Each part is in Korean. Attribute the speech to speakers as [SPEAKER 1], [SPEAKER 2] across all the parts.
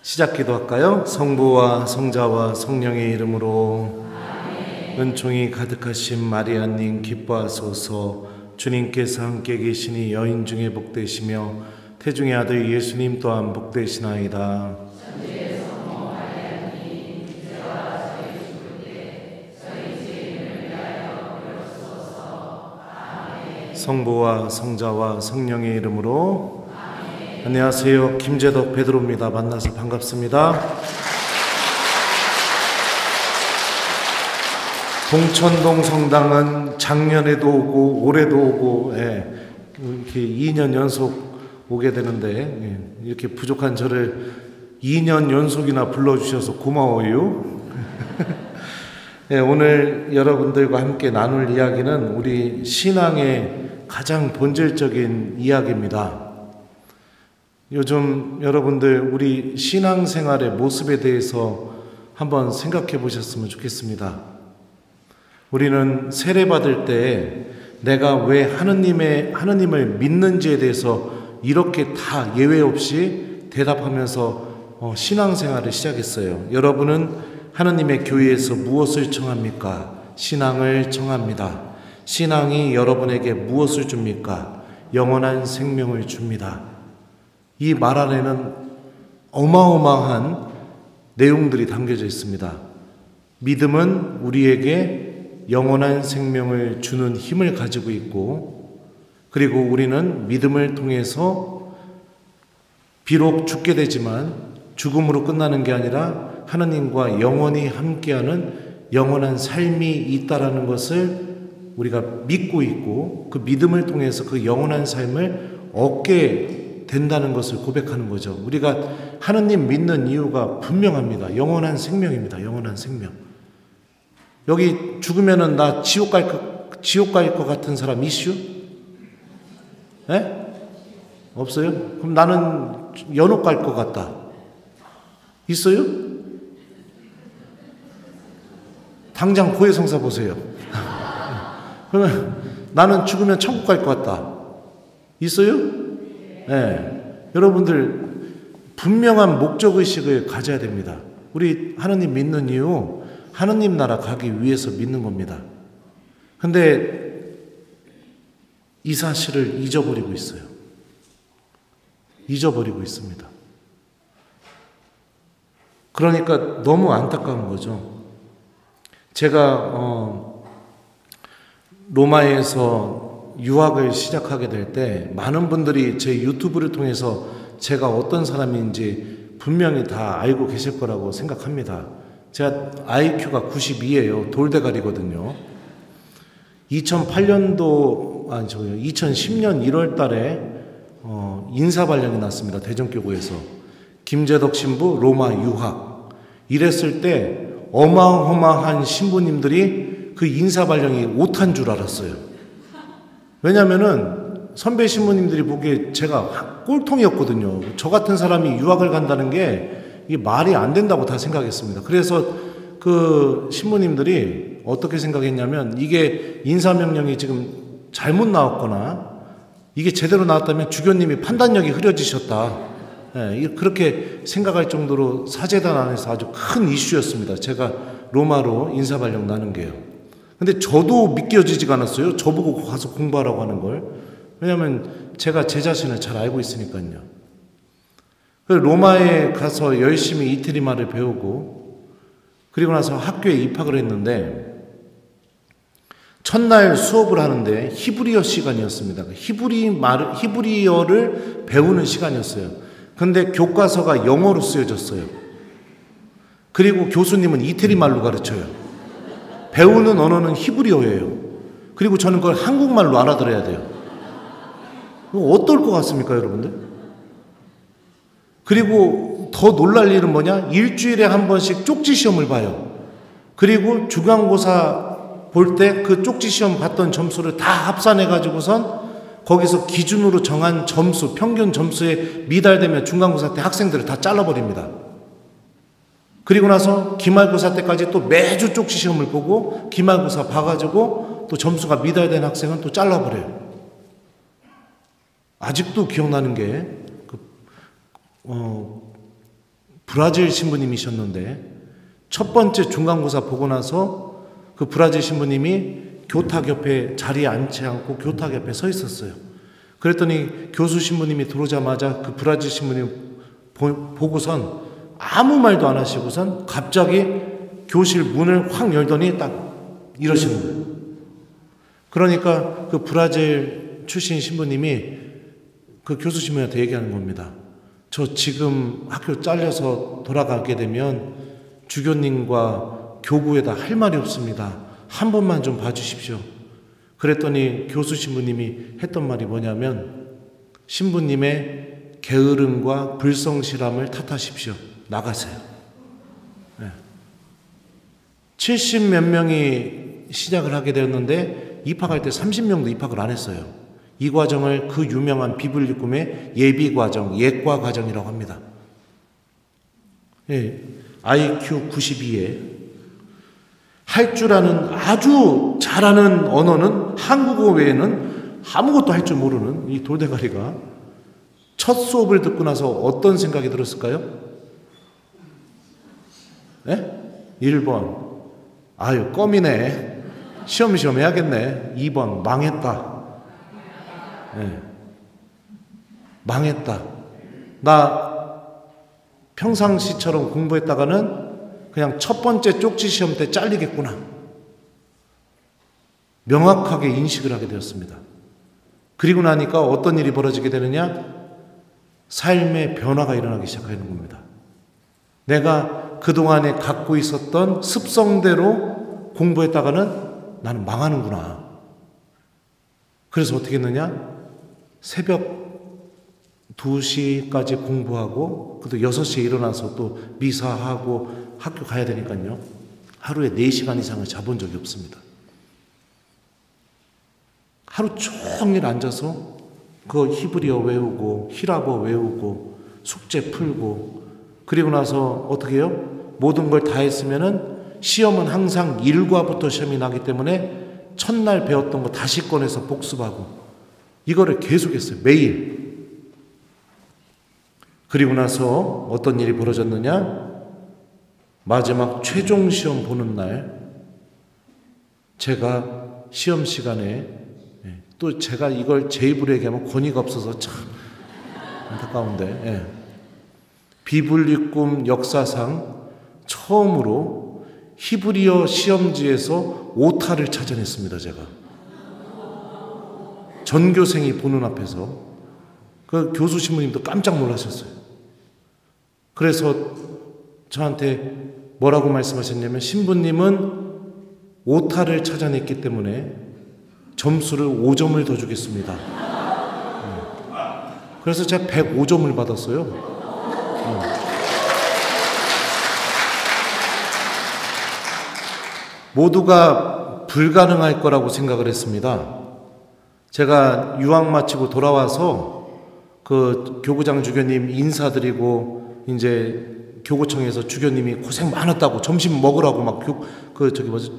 [SPEAKER 1] 시작 기도할까요? 성부와 성자와 성령의 이름으로. 아멘. 은총이 가득하신 마리아님 기뻐하소서. 주님께서 함께 계시니 여인 중에 복되시며 태중의 아들 예수님 또한 복되시나이다. 성부와 성자와 성령의 이름으로. 안녕하세요. 김재덕 베드로입니다. 만나서 반갑습니다. 동천동 성당은 작년에도 오고 올해도 오고 이렇게 2년 연속 오게 되는데 이렇게 부족한 저를 2년 연속이나 불러주셔서 고마워요. 오늘 여러분들과 함께 나눌 이야기는 우리 신앙의 가장 본질적인 이야기입니다. 요즘 여러분들 우리 신앙생활의 모습에 대해서 한번 생각해 보셨으면 좋겠습니다. 우리는 세례받을 때 내가 왜 하느님을 믿는지에 대해서 이렇게 다 예외 없이 대답하면서 신앙생활을 시작했어요. 여러분은 하느님의 교회에서 무엇을 청합니까? 신앙을 청합니다. 신앙이 여러분에게 무엇을 줍니까? 영원한 생명을 줍니다. 이 말 안에는 어마어마한 내용들이 담겨져 있습니다. 믿음은 우리에게 영원한 생명을 주는 힘을 가지고 있고, 그리고 우리는 믿음을 통해서 비록 죽게 되지만 죽음으로 끝나는 게 아니라 하나님과 영원히 함께하는 영원한 삶이 있다라는 것을 우리가 믿고 있고, 그 믿음을 통해서 그 영원한 삶을 얻게 된다는 것을 고백하는 거죠. 우리가 하느님 믿는 이유가 분명합니다. 영원한 생명입니다. 영원한 생명. 여기 죽으면은 나 지옥 갈 것 같은 사람 이슈? 네? 없어요? 그럼 나는 연옥 갈 것 같다. 있어요? 당장 고해성사 보세요. 그러면 나는 죽으면 천국 갈 것 같다. 있어요? 네. 여러분들 분명한 목적의식을 가져야 됩니다. 우리 하느님 믿는 이유 하느님 나라 가기 위해서 믿는 겁니다. 근데 이 사실을 잊어버리고 있어요. 잊어버리고 있습니다. 그러니까 너무 안타까운 거죠. 제가 로마에서 유학을 시작하게 될 때 많은 분들이 제 유튜브를 통해서 제가 어떤 사람인지 분명히 다 알고 계실 거라고 생각합니다. 제가 IQ가 92예요. 돌대가리거든요. 2010년 1월 달에 인사발령이 났습니다. 대전교구에서. 김재덕 신부 로마 유학. 이랬을 때 어마어마한 신부님들이 그 인사발령이 오탄 줄 알았어요. 왜냐면은 선배 신부님들이 보기에 제가 꼴통이었거든요. 저 같은 사람이 유학을 간다는 게 이게 말이 안 된다고 다 생각했습니다. 그래서 그 신부님들이 어떻게 생각했냐면 이게 인사명령이 지금 잘못 나왔거나 이게 제대로 나왔다면 주교님이 판단력이 흐려지셨다. 그렇게 생각할 정도로 사제단 안에서 아주 큰 이슈였습니다. 제가 로마로 인사발령 나는 게요. 근데 저도 믿겨지지가 않았어요. 저보고 가서 공부하라고 하는 걸. 왜냐하면 제가 제 자신을 잘 알고 있으니까요. 로마에 가서 열심히 이태리말을 배우고 그리고 나서 학교에 입학을 했는데 첫날 수업을 하는데 히브리어 시간이었습니다. 히브리어를 배우는 시간이었어요. 근데 교과서가 영어로 쓰여졌어요. 그리고 교수님은 이태리말로 가르쳐요. 배우는 언어는 히브리어예요. 그리고 저는 그걸 한국말로 알아들어야 돼요. 어떨 것 같습니까, 여러분들? 그리고 더 놀랄 일은 뭐냐? 일주일에 한 번씩 쪽지 시험을 봐요. 그리고 중간고사 볼 때 그 쪽지 시험 봤던 점수를 다 합산해가지고선 거기서 기준으로 정한 점수, 평균 점수에 미달되면 중간고사 때 학생들을 다 잘라버립니다. 그리고 나서 기말고사 때까지 또 매주 쪽지 시험을 보고 기말고사 봐가지고 또 점수가 미달된 학생은 또 잘라버려요. 아직도 기억나는 게 브라질 신부님이셨는데 첫 번째 중간고사 보고 나서 그 브라질 신부님이 교탁 옆에 자리에 앉지 않고 교탁 옆에 서 있었어요. 그랬더니 교수 신부님이 들어오자마자 그 브라질 신부님 보고선 아무 말도 안 하시고선 갑자기 교실 문을 확 열더니 딱 이러시는 거예요. 그러니까 그 브라질 출신 신부님이 그 교수 신부님한테 얘기하는 겁니다. 저 지금 학교 잘려서 돌아가게 되면 주교님과 교구에다 할 말이 없습니다. 한 번만 좀 봐주십시오. 그랬더니 교수 신부님이 했던 말이 뭐냐면 신부님의 게으름과 불성실함을 탓하십시오. 나가세요. 네. 70 몇 명이 시작을 하게 되었는데 입학할 때 30명도 입학을 안 했어요. 이 과정을 그 유명한 비블리꿈의 예비과정, 예과 과정이라고 합니다. 예, IQ 92에 할 줄 아는 아주 잘하는 언어는 한국어 외에는 아무것도 할 줄 모르는 이 돌대가리가 첫 수업을 듣고 나서 어떤 생각이 들었을까요? 네? 1번 아유 껌이네. 시험 해야겠네. 2번 망했다. 네. 망했다. 나 평상시처럼 공부했다가는 그냥 첫 번째 쪽지 시험 때 잘리겠구나. 명확하게 인식을 하게 되었습니다. 그리고 나니까 어떤 일이 벌어지게 되느냐? 삶의 변화가 일어나기 시작하는 겁니다. 내가 그동안에 갖고 있었던 습성대로 공부했다가는 나는 망하는구나. 그래서 어떻게 했느냐? 새벽 2시까지 공부하고 또 6시에 일어나서 또 미사하고 학교 가야 되니까요. 하루에 4시간 이상을 자본 적이 없습니다. 하루 종일 앉아서 그 히브리어 외우고 히라버 외우고 숙제 풀고 그리고 나서 어떻게 해요? 모든 걸 다 했으면은 시험은 항상 1과부터 시험이 나기 때문에 첫날 배웠던 거 다시 꺼내서 복습하고 이거를 계속했어요. 매일. 그리고 나서 어떤 일이 벌어졌느냐? 마지막 최종 시험 보는 날 제가 시험 시간에 또 제가 이걸 제 입으로 얘기하면 권위가 없어서 참 안타까운데 비블리꿈 역사상 처음으로 히브리어 시험지에서 오타를 찾아냈습니다. 제가 전교생이 보는 앞에서 그 교수 신부님도 깜짝 놀라셨어요. 그래서 저한테 뭐라고 말씀하셨냐면 신부님은 오타를 찾아냈기 때문에 점수를 5점을 더 주겠습니다. 그래서 제가 105점을 받았어요. 모두가 불가능할 거라고 생각을 했습니다. 제가 유학 마치고 돌아와서 그 교구장 주교님 인사드리고 이제 교구청에서 주교님이 고생 많았다고 점심 먹으라고 막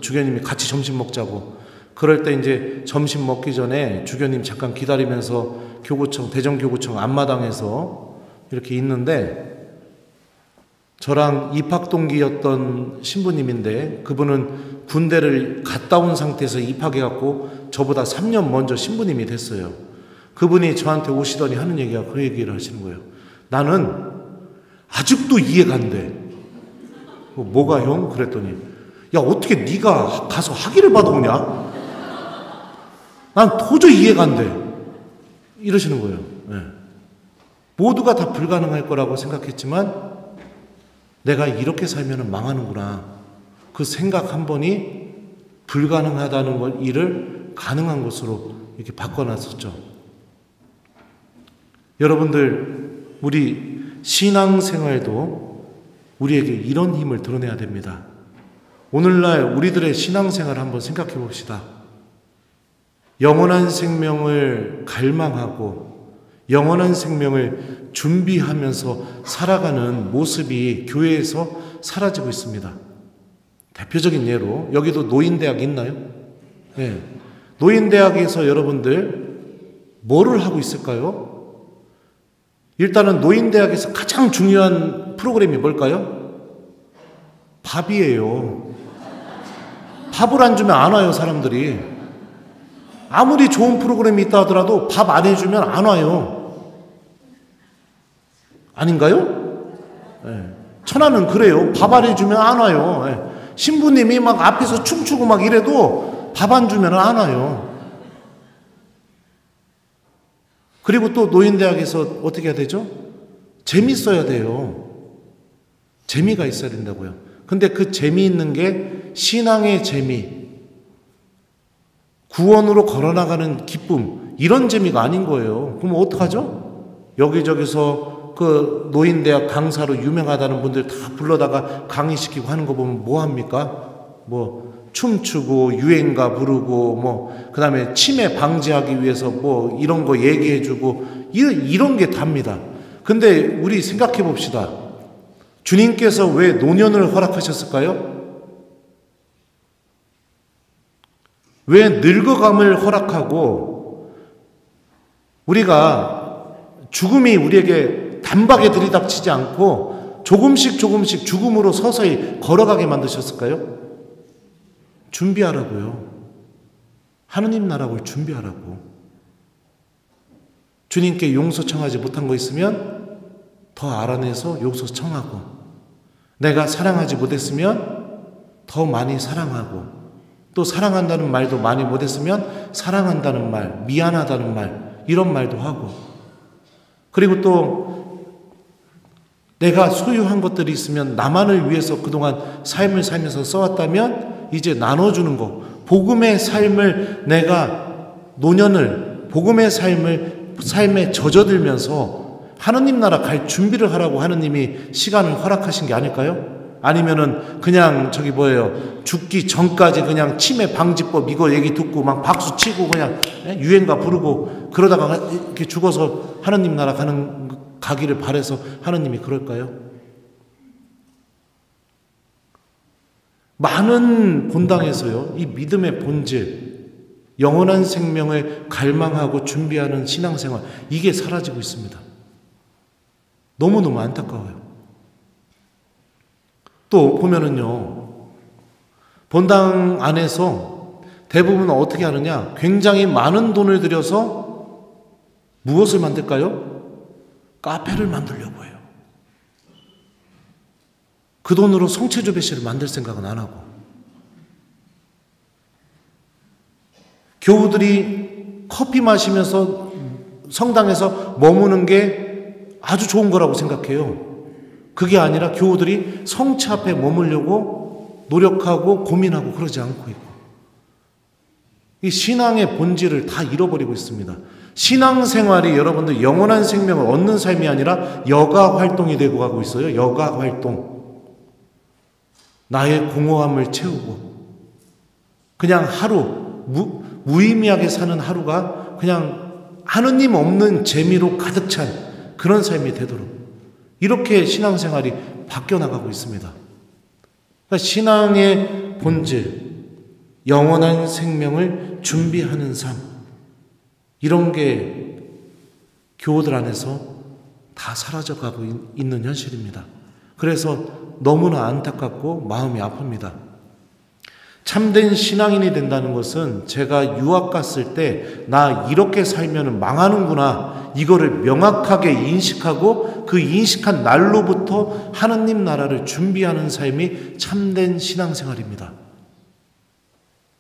[SPEAKER 1] 주교님이 같이 점심 먹자고 그럴 때 이제 점심 먹기 전에 주교님 잠깐 기다리면서 교구청 대전교구청 앞마당에서 이렇게 있는데 저랑 입학 동기였던 신부님인데 그분은 군대를 갔다 온 상태에서 입학해갖고 저보다 3년 먼저 신부님이 됐어요. 그분이 저한테 오시더니 하는 얘기가 그 얘기를 하시는 거예요. 나는 아직도 이해가 안 돼. 뭐가 형? 그랬더니 야 어떻게 네가 가서 학위를 받아오냐? 난 도저히 이해가 안 돼. 이러시는 거예요. 네. 모두가 다 불가능할 거라고 생각했지만 내가 이렇게 살면 망하는구나. 그 생각 한 번이 불가능하다는 일을 가능한 것으로 이렇게 바꿔놨었죠. 여러분들, 우리 신앙생활도 우리에게 이런 힘을 드러내야 됩니다. 오늘날 우리들의 신앙생활을 한번 생각해 봅시다. 영원한 생명을 갈망하고 영원한 생명을 준비하면서 살아가는 모습이 교회에서 사라지고 있습니다. 대표적인 예로 여기도 노인대학 있나요? 네. 노인대학에서 여러분들 뭐를 하고 있을까요? 일단은 노인대학에서 가장 중요한 프로그램이 뭘까요? 밥이에요. 밥을 안 주면 안 와요, 사람들이. 아무리 좋은 프로그램이 있다 하더라도 밥 안 해주면 안 와요. 아닌가요? 네. 천하는 그래요. 밥 안 해주면 안 와요. 네. 신부님이 막 앞에서 춤추고 막 이래도 밥 안 주면 안 와요. 그리고 또 노인대학에서 어떻게 해야 되죠? 재밌어야 돼요. 재미가 있어야 된다고요. 근데 그 재미있는 게 신앙의 재미, 구원으로 걸어나가는 기쁨, 이런 재미가 아닌 거예요. 그럼 어떡하죠? 여기저기서 그 노인대학 강사로 유명하다는 분들 다 불러다가 강의시키고 하는 거 보면 뭐 합니까? 뭐 춤추고 유행가 부르고 그 다음에 치매 방지하기 위해서 이런 거 얘기해주고 이런 게 답니다. 근데 우리 생각해 봅시다. 주님께서 왜 노년을 허락하셨을까요? 왜 늙어감을 허락하고 우리가 죽음이 우리에게 단박에 들이닥치지 않고 조금씩 죽음으로 서서히 걸어가게 만드셨을까요? 준비하라고요. 하느님 나라를 준비하라고. 주님께 용서 청하지 못한 거 있으면 더 알아내서 용서 청하고, 내가 사랑하지 못했으면 더 많이 사랑하고, 또 사랑한다는 말도 많이 못했으면 사랑한다는 말, 미안하다는 말, 이런 말도 하고, 그리고 또 내가 소유한 것들이 있으면 나만을 위해서 그동안 삶을 살면서 써왔다면 이제 나눠주는 거, 복음의 삶을 내가 노년을 복음의 삶에 젖어들면서 하느님 나라 갈 준비를 하라고 하느님이 시간을 허락하신 게 아닐까요? 아니면은 그냥 죽기 전까지 그냥 치매 방지법 이거 얘기 듣고 막 박수 치고 그냥 유행가 부르고 그러다가 이렇게 죽어서 하느님 나라 가기를 바라서 하느님이 그럴까요? 많은 본당에서요, 이 믿음의 본질, 영원한 생명을 갈망하고 준비하는 신앙생활, 이게 사라지고 있습니다. 너무너무 안타까워요. 또 보면은요, 본당 안에서 대부분 어떻게 하느냐, 굉장히 많은 돈을 들여서 무엇을 만들까요? 카페를 만들려고 해요. 그 돈으로 성체조 배실을 만들 생각은 안 하고, 교우들이 커피 마시면서 성당에서 머무는 게 아주 좋은 거라고 생각해요. 그게 아니라 교우들이 성체 앞에 머물려고 노력하고 고민하고 그러지 않고 있고, 이 신앙의 본질을 다 잃어버리고 있습니다. 신앙생활이 여러분들 영원한 생명을 얻는 삶이 아니라 여가 활동이 되고 가고 있어요. 여가 활동. 나의 공허함을 채우고 그냥 하루 무의미하게 사는 하루가 그냥 하느님 없는 재미로 가득 찬 그런 삶이 되도록 이렇게 신앙생활이 바뀌어 나가고 있습니다. 그러니까 신앙의 본질, 영원한 생명을 준비하는 삶, 이런 게 교우들 안에서 다 사라져가고 있는 현실입니다. 그래서 너무나 안타깝고 마음이 아픕니다. 참된 신앙인이 된다는 것은 제가 유학 갔을 때 나 이렇게 살면 망하는구나, 이거를 명확하게 인식하고 그 인식한 날로부터 하느님 나라를 준비하는 삶이 참된 신앙생활입니다.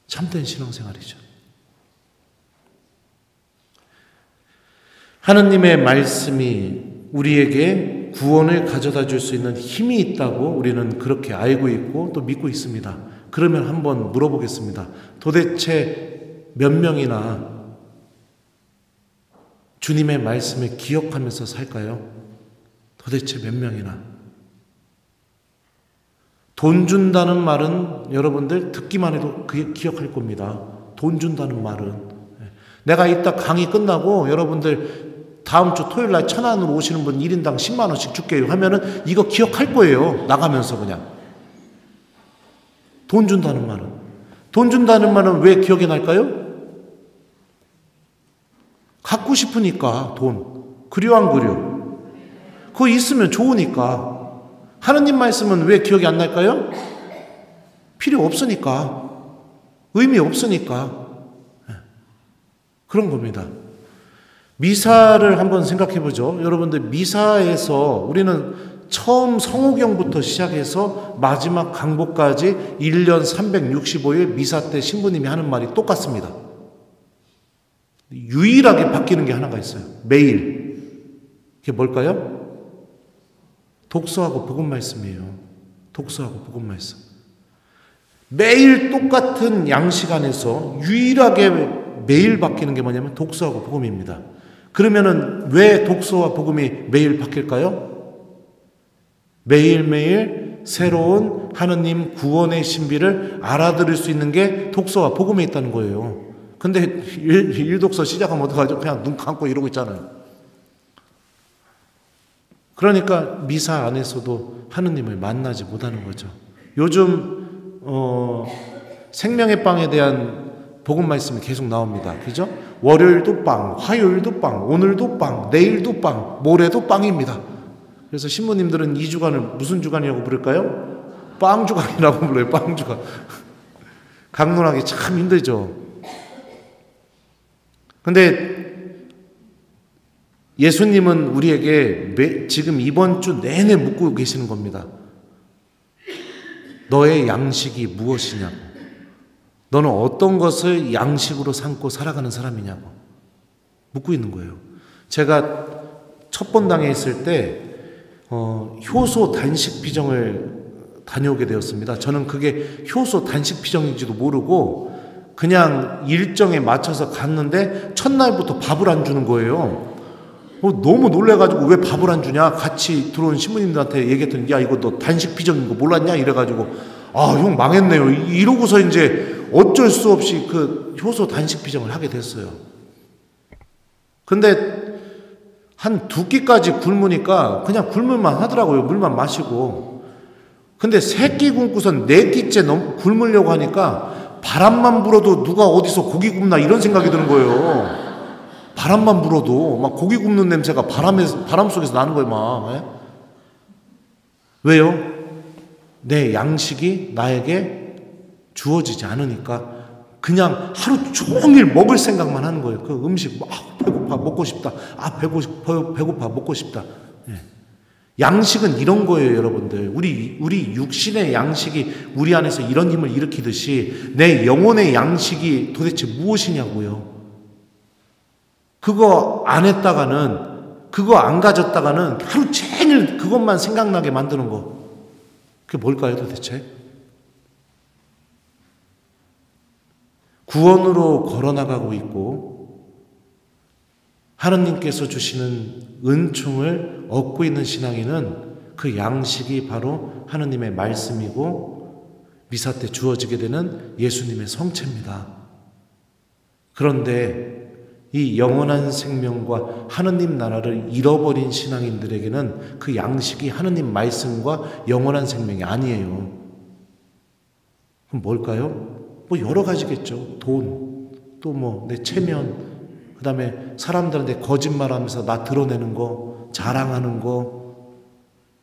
[SPEAKER 1] 참된 신앙생활이죠. 하느님의 말씀이 우리에게 구원을 가져다 줄 수 있는 힘이 있다고 우리는 그렇게 알고 있고 또 믿고 있습니다. 그러면 한번 물어보겠습니다. 도대체 몇 명이나 주님의 말씀을 기억하면서 살까요? 도대체 몇 명이나? 돈 준다는 말은 여러분들 듣기만 해도 기억할 겁니다. 돈 준다는 말은. 내가 이따 강의 끝나고 여러분들 다음 주 토요일 날 천안으로 오시는 분 1인당 10만 원씩 줄게요 하면은 이거 기억할 거예요. 나가면서 그냥. 돈 준다는 말은. 돈 준다는 말은 왜 기억이 날까요? 갖고 싶으니까 돈. 그려 안 그려? 그거 있으면 좋으니까. 하느님 말씀은 왜 기억이 안 날까요? 필요 없으니까. 의미 없으니까. 그런 겁니다. 미사를 한번 생각해 보죠. 여러분들, 미사에서 우리는 처음 성호경부터 시작해서 마지막 강보까지 1년 365일 미사 때 신부님이 하는 말이 똑같습니다. 유일하게 바뀌는 게 하나가 있어요. 매일. 그게 뭘까요? 독서하고 복음 말씀이에요. 독서하고 복음 말씀. 매일 똑같은 양식 안에서 유일하게 매일 바뀌는 게 뭐냐면 독서하고 복음입니다. 그러면은 왜 독서와 복음이 매일 바뀔까요? 매일매일 새로운 하느님 구원의 신비를 알아들을 수 있는 게 독서와 복음에 있다는 거예요. 근데 일독서 시작하면 어떡하죠? 그냥 눈 감고 이러고 있잖아요. 그러니까 미사 안에서도 하느님을 만나지 못하는 거죠. 요즘 생명의 빵에 대한 복음 말씀이 계속 나옵니다. 그죠? 월요일도 빵, 화요일도 빵, 오늘도 빵, 내일도 빵, 모레도 빵입니다. 그래서 신부님들은 이 주간을 무슨 주간이라고 부를까요? 빵 주간이라고 불러요. 빵 주간. 강론하기 참 힘들죠. 근데 예수님은 우리에게 지금 이번 주 내내 묻고 계시는 겁니다. 너의 양식이 무엇이냐고. 너는 어떤 것을 양식으로 삼고 살아가는 사람이냐고 묻고 있는 거예요. 제가 첫 번당에 있을 때 효소 단식 피정을 다녀오게 되었습니다. 저는 그게 효소 단식 피정인지도 모르고 그냥 일정에 맞춰서 갔는데 첫날부터 밥을 안 주는 거예요. 너무 놀래가지고 왜 밥을 안 주냐? 같이 들어온 신부님들한테 얘기했더니 야, 이거 너 단식 피정인 거 몰랐냐? 이래가지고 아, 형 망했네요. 이러고서 이제 어쩔 수 없이 그 효소 단식 피정을 하게 됐어요. 근데 한 2끼까지 굶으니까 그냥 굶을만 하더라고요. 물만 마시고. 근데 3끼 굶고선 4끼째 굶으려고 하니까 바람만 불어도 누가 어디서 고기 굽나 이런 생각이 드는 거예요. 바람만 불어도 막 고기 굽는 냄새가 바람 속에서 나는 거예요, 막. 예? 왜요? 내 양식이 나에게 주어지지 않으니까 그냥 하루 종일 먹을 생각만 하는 거예요. 그 음식, 배고파, 먹고 싶다. 배고파, 먹고 싶다. 예. 양식은 이런 거예요, 여러분들. 우리 육신의 양식이 우리 안에서 이런 힘을 일으키듯이 내 영혼의 양식이 도대체 무엇이냐고요. 그거 안 했다가는, 그거 안 가졌다가는 하루 종일 그것만 생각나게 만드는 거. 그게 뭘까요, 도대체? 구원으로 걸어나가고 있고 하느님께서 주시는 은총을 얻고 있는 신앙인은 그 양식이 바로 하느님의 말씀이고 미사 때 주어지게 되는 예수님의 성체입니다. 그런데 이 영원한 생명과 하느님 나라를 잃어버린 신앙인들에게는 그 양식이 하느님 말씀과 영원한 생명이 아니에요. 그럼 뭘까요? 뭐 여러 가지겠죠. 돈, 또 뭐 내 체면, 그 다음에 사람들한테 거짓말하면서 나 드러내는 거, 자랑하는 거,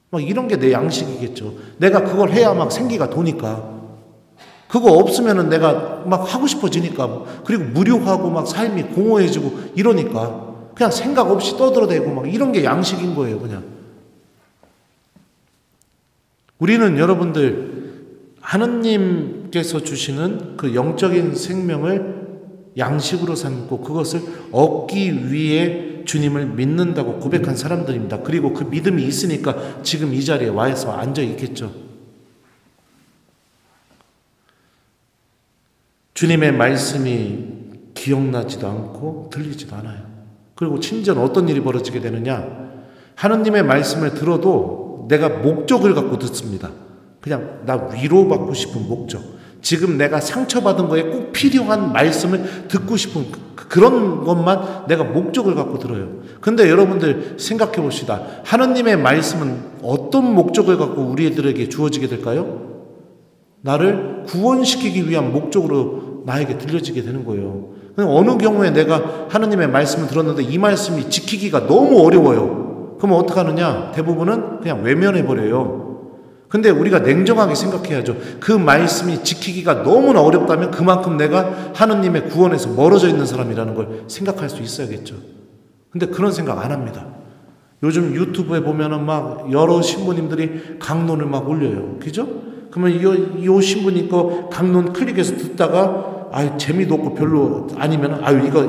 [SPEAKER 1] 막 이런 게 내 양식이겠죠. 내가 그걸 해야 막 생기가 도니까. 그거 없으면은 내가 막 하고 싶어지니까. 그리고 무료하고 막 삶이 공허해지고 이러니까 그냥 생각 없이 떠들어대고 막 이런 게 양식인 거예요, 그냥. 우리는 여러분들 하느님께서 주시는 그 영적인 생명을 양식으로 삼고 그것을 얻기 위해 주님을 믿는다고 고백한 사람들입니다. 그리고 그 믿음이 있으니까 지금 이 자리에 와서 앉아 있겠죠. 주님의 말씀이 기억나지도 않고 들리지도 않아요. 그리고 심지어 어떤 일이 벌어지게 되느냐? 하느님의 말씀을 들어도 내가 목적을 갖고 듣습니다. 그냥 나 위로받고 싶은 목적, 지금 내가 상처받은 거에 꼭 필요한 말씀을 듣고 싶은 그런 것만 내가 목적을 갖고 들어요. 근데 여러분들 생각해 봅시다. 하느님의 말씀은 어떤 목적을 갖고 우리들에게 주어지게 될까요? 나를 구원시키기 위한 목적으로 나에게 들려지게 되는 거예요. 어느 경우에 내가 하느님의 말씀을 들었는데 이 말씀이 지키기가 너무 어려워요. 그럼 어떡하느냐? 대부분은 그냥 외면해버려요. 근데 우리가 냉정하게 생각해야죠. 그 말씀이 지키기가 너무나 어렵다면 그만큼 내가 하느님의 구원에서 멀어져 있는 사람이라는 걸 생각할 수 있어야겠죠. 근데 그런 생각 안 합니다. 요즘 유튜브에 보면은 막 여러 신부님들이 강론을 막 올려요. 그죠? 그러면 이 신부님 거 강론 클릭해서 듣다가 재미도 없고 별로 아니면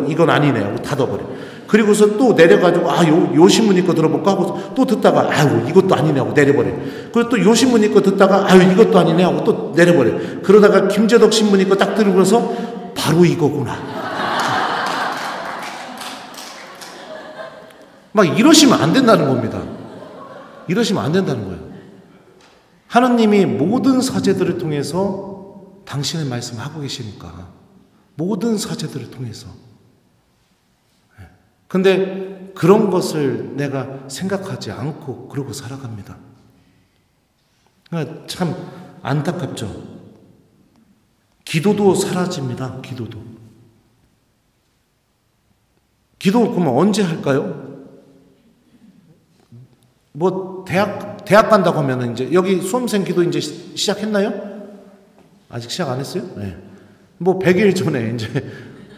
[SPEAKER 1] 이건 아니네 하고 닫아버려. 그리고서 또 내려가지고 요 신부님 거 들어볼까 하고 또 듣다가 이것도 아니네 하고 내려버려. 그리고 또 요 신부님 거 듣다가 이것도 아니네 하고 또 내려버려. 그러다가 김재덕 신부님 거 딱 들으면서 바로 이거구나. 막 이러시면 안 된다는 겁니다. 이러시면 안 된다는 거예요. 하느님이 모든 사제들을 통해서 당신의 말씀을 하고 계시니까. 모든 사제들을 통해서. 근데 그런 것을 내가 생각하지 않고 그러고 살아갑니다. 그러니까 참 안타깝죠. 기도도 사라집니다. 기도 그러면 언제 할까요? 뭐 대학 간다고 하면 이제 여기 수험생 기도 이제 시작했나요? 아직 시작 안 했어요? 네. 뭐 100일 전에 이제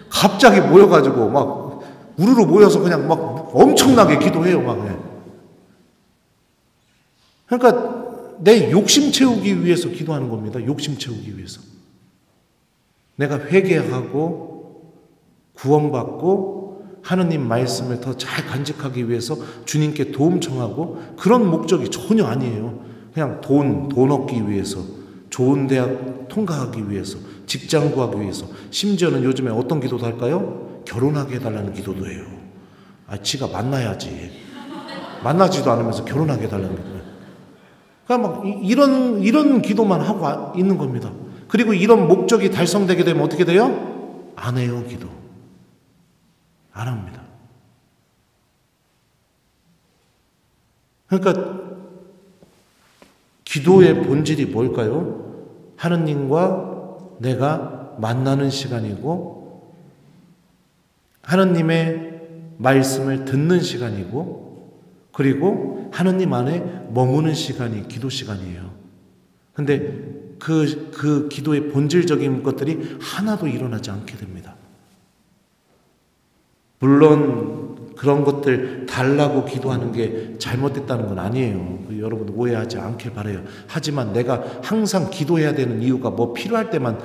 [SPEAKER 1] 갑자기 모여가지고 막 우르르 모여서 그냥 막 엄청나게 기도해요. 막. 네. 그러니까 내 욕심 채우기 위해서 기도하는 겁니다. 욕심 채우기 위해서. 내가 회개하고 구원받고 하느님 말씀을 더 잘 간직하기 위해서 주님께 도움 청하고 그런 목적이 전혀 아니에요. 그냥 돈 얻기 위해서, 좋은 대학 통과하기 위해서, 직장 구하기 위해서, 심지어는 요즘에 어떤 기도도 할까요? 결혼하게 해달라는 기도도 해요. 지가 만나야지. 만나지도 않으면서 결혼하게 해달라는 기도예요. 그러니까 막 이런 기도만 하고 있는 겁니다. 그리고 이런 목적이 달성되게 되면 어떻게 돼요? 안 해요, 기도. 안 합니다. 그러니까 기도의 본질이 뭘까요? 하느님과 내가 만나는 시간이고 하느님의 말씀을 듣는 시간이고 그리고 하느님 안에 머무는 시간이 기도 시간이에요. 근데 그 기도의 본질적인 것들이 하나도 일어나지 않게 됩니다. 물론 그런 것들 달라고 기도하는 게 잘못됐다는 건 아니에요. 여러분 오해하지 않길 바라요. 하지만 내가 항상 기도해야 되는 이유가 뭐 필요할 때만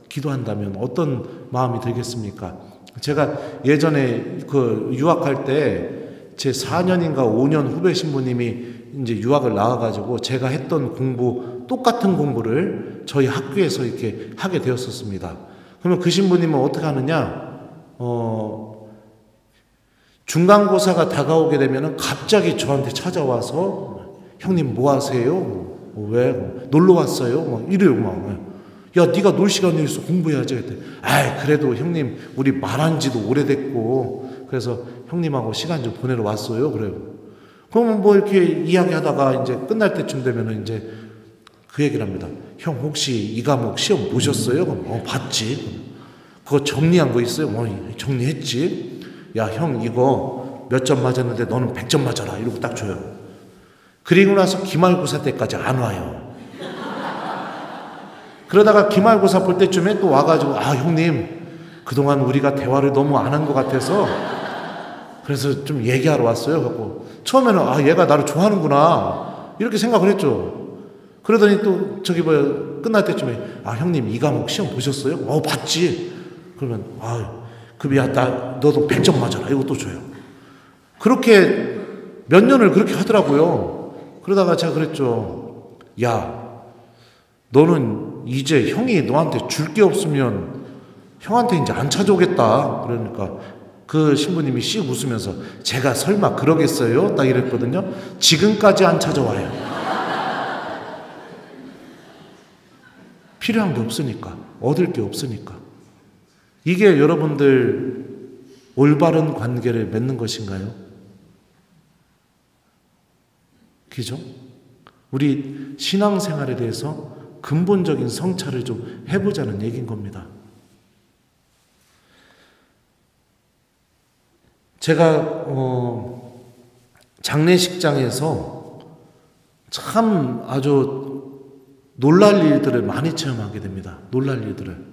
[SPEAKER 1] 기도한다면 어떤 마음이 들겠습니까? 제가 예전에 그 유학할 때 제 4년인가 5년 후배 신부님이 이제 유학을 나와가지고 제가 했던 똑같은 공부를 저희 학교에서 이렇게 하게 되었었습니다. 그러면 그 신부님은 어떻게 하느냐? 중간고사가 다가오게 되면 갑자기 저한테 찾아와서 형님 뭐 하세요? 왜? 놀러 왔어요? 막 이래요. 막. 야, 네가 놀 시간이 있어 공부해야지. 그랬더니 그래도 형님 우리 말한 지도 오래됐고 그래서 형님하고 시간 좀 보내러 왔어요. 그래요. 그러면 뭐 이렇게 이야기하다가 이제 끝날 때쯤 되면은 이제 그 얘기를 합니다. 형 혹시 이 과목 시험 보셨어요? 그럼 봤지. 그거 정리한 거 있어요? 정리했지. 야, 형 이거 몇 점 맞았는데 너는 100점 맞아라. 이러고 딱 줘요. 그리고 나서 기말고사 때까지 안 와요. 그러다가 기말고사 볼 때쯤에 또 와가지고 형님 그동안 우리가 대화를 너무 안 한 것 같아서 그래서 좀 얘기하러 왔어요. 그래서 처음에는 얘가 나를 좋아하는구나 이렇게 생각을 했죠. 그러더니 또 끝날 때쯤에 형님 이 과목 시험 보셨어요? 봤지. 그러면 너도 100점 맞아라. 이거 또 줘요. 그렇게 몇 년을 그렇게 하더라고요. 그러다가 제가 그랬죠. 야, 너는 이제 형이 너한테 줄 게 없으면 형한테 이제 안 찾아오겠다. 그러니까 그 신부님이 씩 웃으면서 제가 설마 그러겠어요? 딱 이랬거든요. 지금까지 안 찾아와요. 필요한 게 없으니까. 얻을 게 없으니까. 이게 여러분들 올바른 관계를 맺는 것인가요? 그죠? 우리 신앙생활에 대해서 근본적인 성찰을 좀 해보자는 얘기인 겁니다. 제가 장례식장에서 참 아주 놀랄 일들을 많이 체험하게 됩니다. 놀랄 일들을.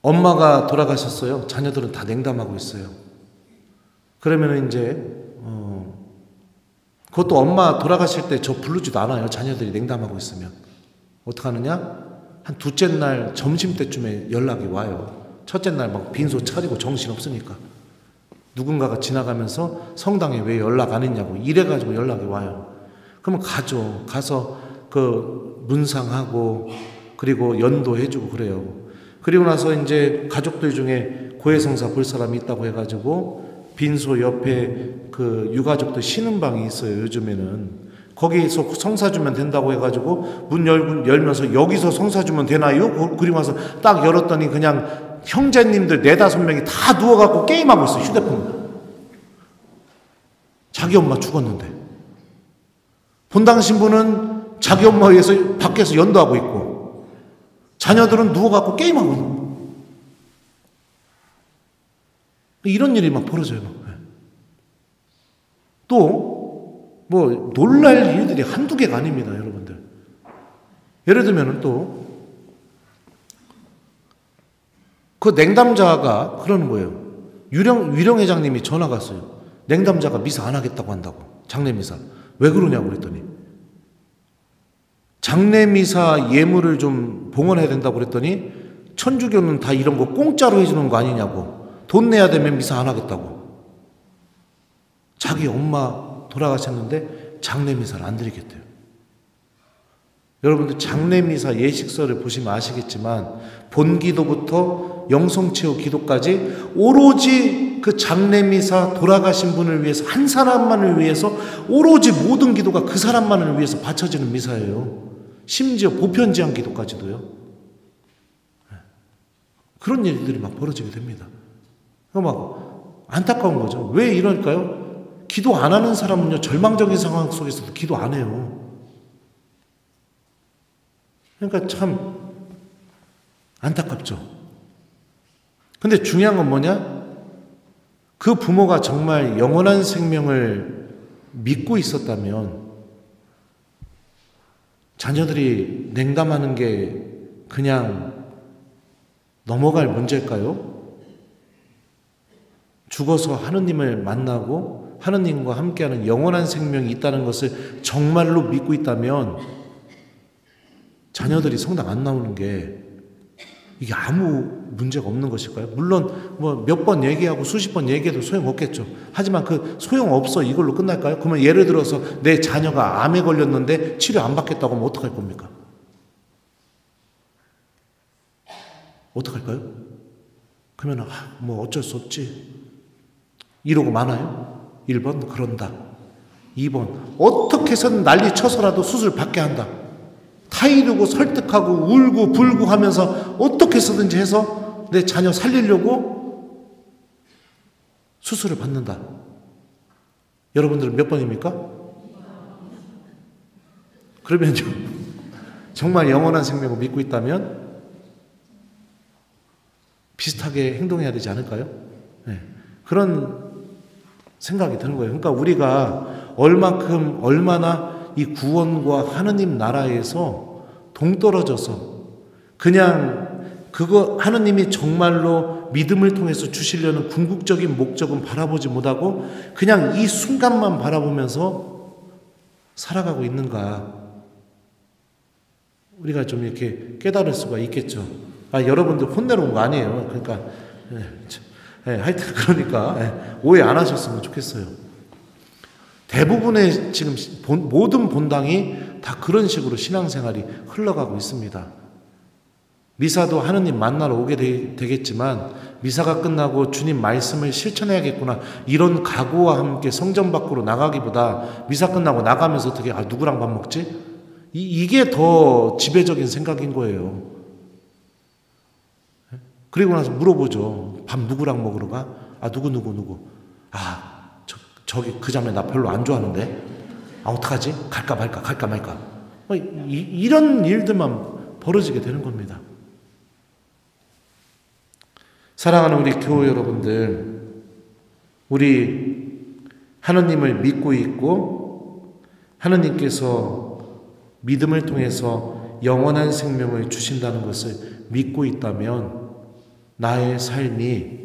[SPEAKER 1] 엄마가 돌아가셨어요. 자녀들은 다 냉담하고 있어요. 그러면 이제 그것도 엄마 돌아가실 때 저 부르지도 않아요. 자녀들이 냉담하고 있으면. 어떡하느냐? 한 둘째 날 점심때쯤에 연락이 와요. 첫째 날 막 빈소 차리고 정신없으니까. 누군가가 지나가면서 성당에 왜 연락 안 했냐고 이래가지고 연락이 와요. 그러면 가죠. 가서 그 문상하고 그리고 연도해주고 그래요. 그리고 나서 이제 가족들 중에 고해성사 볼 사람이 있다고 해가지고 빈소 옆에 그 유가족들 쉬는 방이 있어요. 요즘에는. 거기서 성사 주면 된다고 해가지고 문 열면서 여기서 성사 주면 되나요? 그리고 와서 딱 열었더니 그냥 형제님들 4-5명이 다 누워갖고 게임하고 있어요. 휴대폰. 자기 엄마 죽었는데. 본당 신부는 자기 엄마 위해서 밖에서 연도하고 있고 자녀들은 누워갖고 게임하고 있는 거예요. 이런 일이 막 벌어져요. 또 뭐 놀랄 일들이 한두 개가 아닙니다. 여러분들. 예를 들면 또 그 냉담자가 그러는 거예요. 위령회장님이 전화가 왔어요. 냉담자가 미사 안 하겠다고 한다고. 장례미사. 왜 그러냐고 그랬더니 장례미사 예물을 좀 봉헌해야 된다고 그랬더니 천주교는 다 이런 거 공짜로 해주는 거 아니냐고. 돈 내야 되면 미사 안 하겠다고. 자기 엄마 돌아가셨는데 장례미사를 안 드리겠대요. 여러분들 장례미사 예식서를 보시면 아시겠지만 본기도부터 영성체후 기도까지 오로지 그 장례미사 돌아가신 분을 위해서 한 사람만을 위해서 오로지 모든 기도가 그 사람만을 위해서 바쳐지는 미사예요. 심지어 보편제한 기도까지도요. 그런 일들이 막 벌어지게 됩니다. 막 안타까운 거죠. 왜 이럴까요? 기도 안 하는 사람은요, 절망적인 상황 속에서도 기도 안 해요. 그러니까 참 안타깝죠. 근데 중요한 건 뭐냐? 그 부모가 정말 영원한 생명을 믿고 있었다면 자녀들이 냉담하는 게 그냥 넘어갈 문제일까요? 죽어서 하느님을 만나고 하느님과 함께하는 영원한 생명이 있다는 것을 정말로 믿고 있다면 자녀들이 성당 안 나오는 게 이게 아무 문제가 없는 것일까요? 물론 뭐 몇 번 얘기하고 수십 번 얘기해도 소용없겠죠. 하지만 그 소용없어 이걸로 끝날까요? 그러면 예를 들어서 내 자녀가 암에 걸렸는데 치료 안 받겠다고 하면 어떡할 겁니까? 어떡할까요? 그러면 뭐 어쩔 수 없지 이러고 마나요? 1번 그런다. 2번 어떻게 해서든 난리 쳐서라도 수술 받게 한다. 타이르고 설득하고 울고 불고 하면서 어떻게 해서든지 해서 내 자녀 살리려고 수술을 받는다. 여러분들은 몇 번입니까? 그러면요 정말 영원한 생명을 믿고 있다면 비슷하게 행동해야 되지 않을까요? 네. 그런 생각이 드는 거예요. 그러니까 우리가 얼마나 이 구원과 하느님 나라에서 동떨어져서 그냥 그거 하느님이 정말로 믿음을 통해서 주시려는 궁극적인 목적은 바라보지 못하고 그냥 이 순간만 바라보면서 살아가고 있는가. 우리가 좀 이렇게 깨달을 수가 있겠죠. 여러분들 혼내러 온 거 아니에요. 그러니까 하여튼 그러니까 오해 안 하셨으면 좋겠어요. 대부분의 지금 모든 본당이 다 그런 식으로 신앙생활이 흘러가고 있습니다. 미사도 하느님 만나러 오게 되겠지만 미사가 끝나고 주님 말씀을 실천해야겠구나 이런 각오와 함께 성전 밖으로 나가기보다 미사 끝나고 나가면서 어떻게 누구랑 밥 먹지? 이게 더 지배적인 생각인 거예요. 그리고 나서 물어보죠. 밥 누구랑 먹으러 가? 누구. 저기 그 자매 나 별로 안 좋아하는데. 어떡하지? 갈까 말까. 이런 일들만 벌어지게 되는 겁니다. 사랑하는 우리 교우 여러분들, 우리 하느님을 믿고 있고 하느님께서 믿음을 통해서 영원한 생명을 주신다는 것을 믿고 있다면 나의 삶이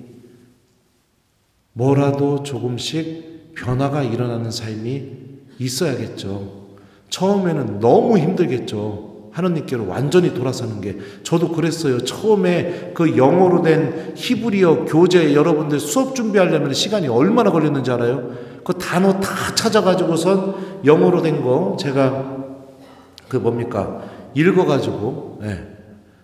[SPEAKER 1] 뭐라도 조금씩 변화가 일어나는 삶이 있어야겠죠. 처음에는 너무 힘들겠죠. 하느님께로 완전히 돌아서는 게. 저도 그랬어요. 처음에 그 영어로 된 히브리어 교재 여러분들 수업 준비하려면 시간이 얼마나 걸렸는지 알아요? 그 단어 다 찾아가지고선 영어로 된 거 제가 읽어가지고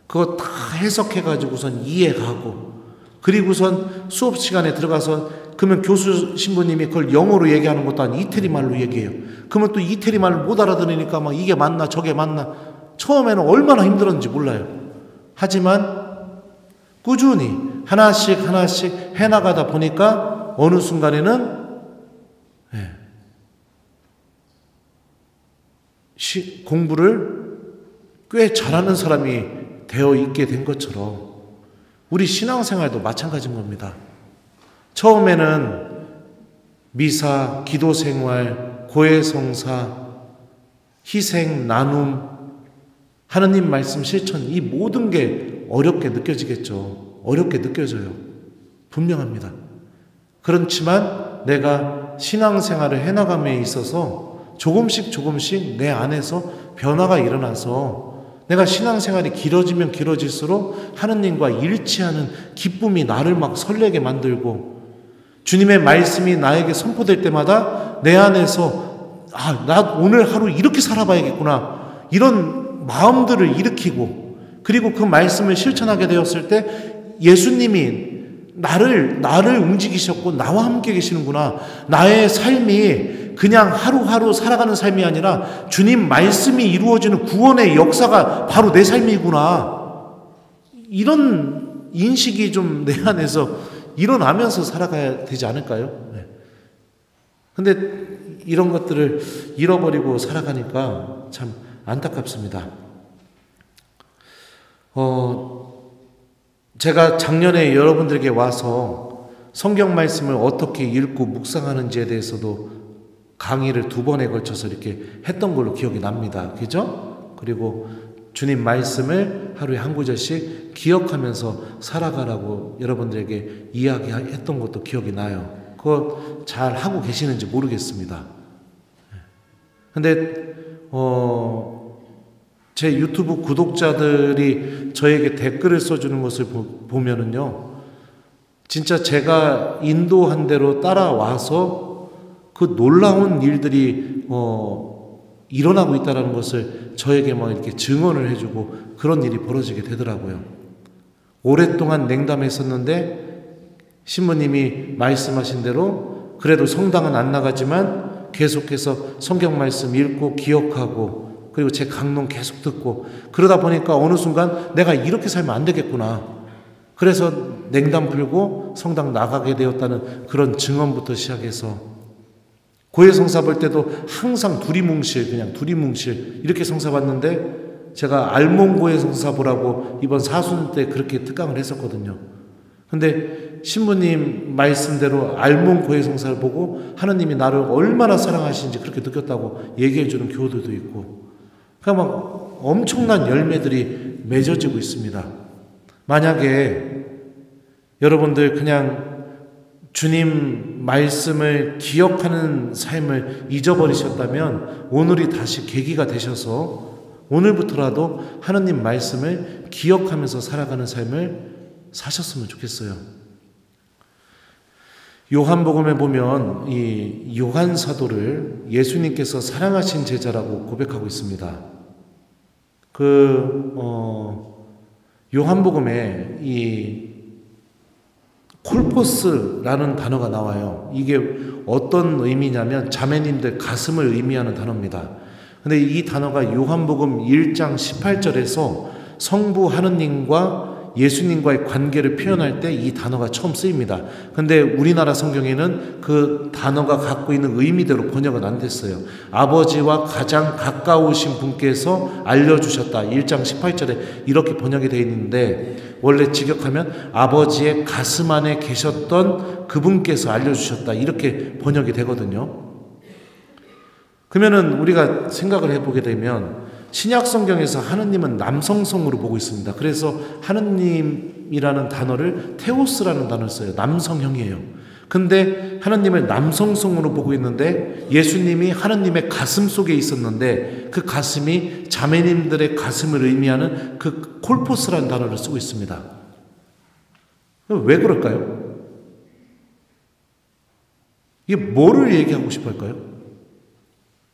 [SPEAKER 1] 그거 다 해석해가지고선 이해가고, 그리고선 수업 시간에 들어가서 그러면 교수 신부님이 그걸 영어로 얘기하는 것도 아니고 이태리 말로 얘기해요. 그러면 또 이태리 말을 못 알아들으니까 막 이게 맞나 저게 맞나. 처음에는 얼마나 힘들었는지 몰라요. 하지만 꾸준히 하나씩 해나가다 보니까 어느 순간에는 공부를 꽤 잘하는 사람이 되어 있게 된 것처럼 우리 신앙생활도 마찬가지인 겁니다. 처음에는 미사, 기도생활, 고해성사, 희생, 나눔, 하느님 말씀 실천, 이 모든 게 어렵게 느껴지겠죠. 어렵게 느껴져요. 분명합니다. 그렇지만 내가 신앙생활을 해나감에 있어서 조금씩 내 안에서 변화가 일어나서 내가 신앙생활이 길어지면 길어질수록 하느님과 일치하는 기쁨이 나를 막 설레게 만들고, 주님의 말씀이 나에게 선포될 때마다 내 안에서 나 오늘 하루 이렇게 살아봐야겠구나, 이런 마음들을 일으키고, 그리고 그 말씀을 실천하게 되었을 때 예수님이 나를 움직이셨고 나와 함께 계시는구나. 나의 삶이 그냥 하루하루 살아가는 삶이 아니라 주님 말씀이 이루어지는 구원의 역사가 바로 내 삶이구나. 이런 인식이 좀 내 안에서 일어나면서 살아가야 되지 않을까요? 근데 이런 것들을 잃어버리고 살아가니까 참 안타깝습니다. 제가 작년에 여러분들에게 와서 성경 말씀을 어떻게 읽고 묵상하는지에 대해서도 강의를 2번에 걸쳐서 이렇게 했던 걸로 기억이 납니다. 그죠? 그리고 주님 말씀을 하루에 한 구절씩 기억하면서 살아가라고 여러분들에게 이야기했던 것도 기억이 나요. 그거 잘 하고 계시는지 모르겠습니다. 근데 제 유튜브 구독자들이 저에게 댓글을 써주는 것을 보면은요, 진짜 제가 인도한 대로 따라와서 그 놀라운 일들이 일어나고 있다는 것을 저에게 막 이렇게 증언을 해주고 그런 일이 벌어지게 되더라고요. 오랫동안 냉담했었는데 신부님이 말씀하신 대로 그래도 성당은 안 나가지만 계속해서 성경 말씀 읽고 기억하고, 그리고 제 강론 계속 듣고, 그러다 보니까 어느 순간 내가 이렇게 살면 안 되겠구나. 그래서 냉담 풀고 성당 나가게 되었다는 그런 증언부터 시작해서, 고해성사 볼 때도 항상 그냥 두리뭉실 이렇게 성사 봤는데, 제가 알몬 고해성사 보라고 이번 사순 때 그렇게 특강을 했었거든요. 근데 신부님 말씀대로 알몬 고해성사를 보고 하느님이 나를 얼마나 사랑하시는지 그렇게 느꼈다고 얘기해 주는 교우들도 있고, 그러니까 막 엄청난 열매들이 맺어지고 있습니다. 만약에 여러분들 그냥 주님 말씀을 기억하는 삶을 잊어버리셨다면 오늘이 다시 계기가 되셔서 오늘부터라도 하느님 말씀을 기억하면서 살아가는 삶을 사셨으면 좋겠어요. 요한복음에 보면 이 요한 사도를 예수님께서 사랑하신 제자라고 고백하고 있습니다. 요한복음에 이 콜포스라는 단어가 나와요. 이게 어떤 의미냐면 자매님들 가슴을 의미하는 단어입니다. 근데 이 단어가 요한복음 1장 18절에서 성부 하느님과 예수님과의 관계를 표현할 때 이 단어가 처음 쓰입니다. 근데 우리나라 성경에는 그 단어가 갖고 있는 의미대로 번역은 안 됐어요. 아버지와 가장 가까우신 분께서 알려주셨다. 1장 18절에 이렇게 번역이 되어 있는데, 원래 직역하면 아버지의 가슴 안에 계셨던 그분께서 알려주셨다. 이렇게 번역이 되거든요. 그러면은 우리가 생각을 해보게 되면 신약 성경에서 하느님은 남성성으로 보고 있습니다. 그래서 하느님이라는 단어를 테오스라는 단어를 써요. 남성형이에요. 근데 하느님을 남성성으로 보고 있는데 예수님이 하느님의 가슴 속에 있었는데 그 가슴이 자매님들의 가슴을 의미하는 그 콜포스라는 단어를 쓰고 있습니다. 왜 그럴까요? 이게 뭐를 얘기하고 싶어 할까요?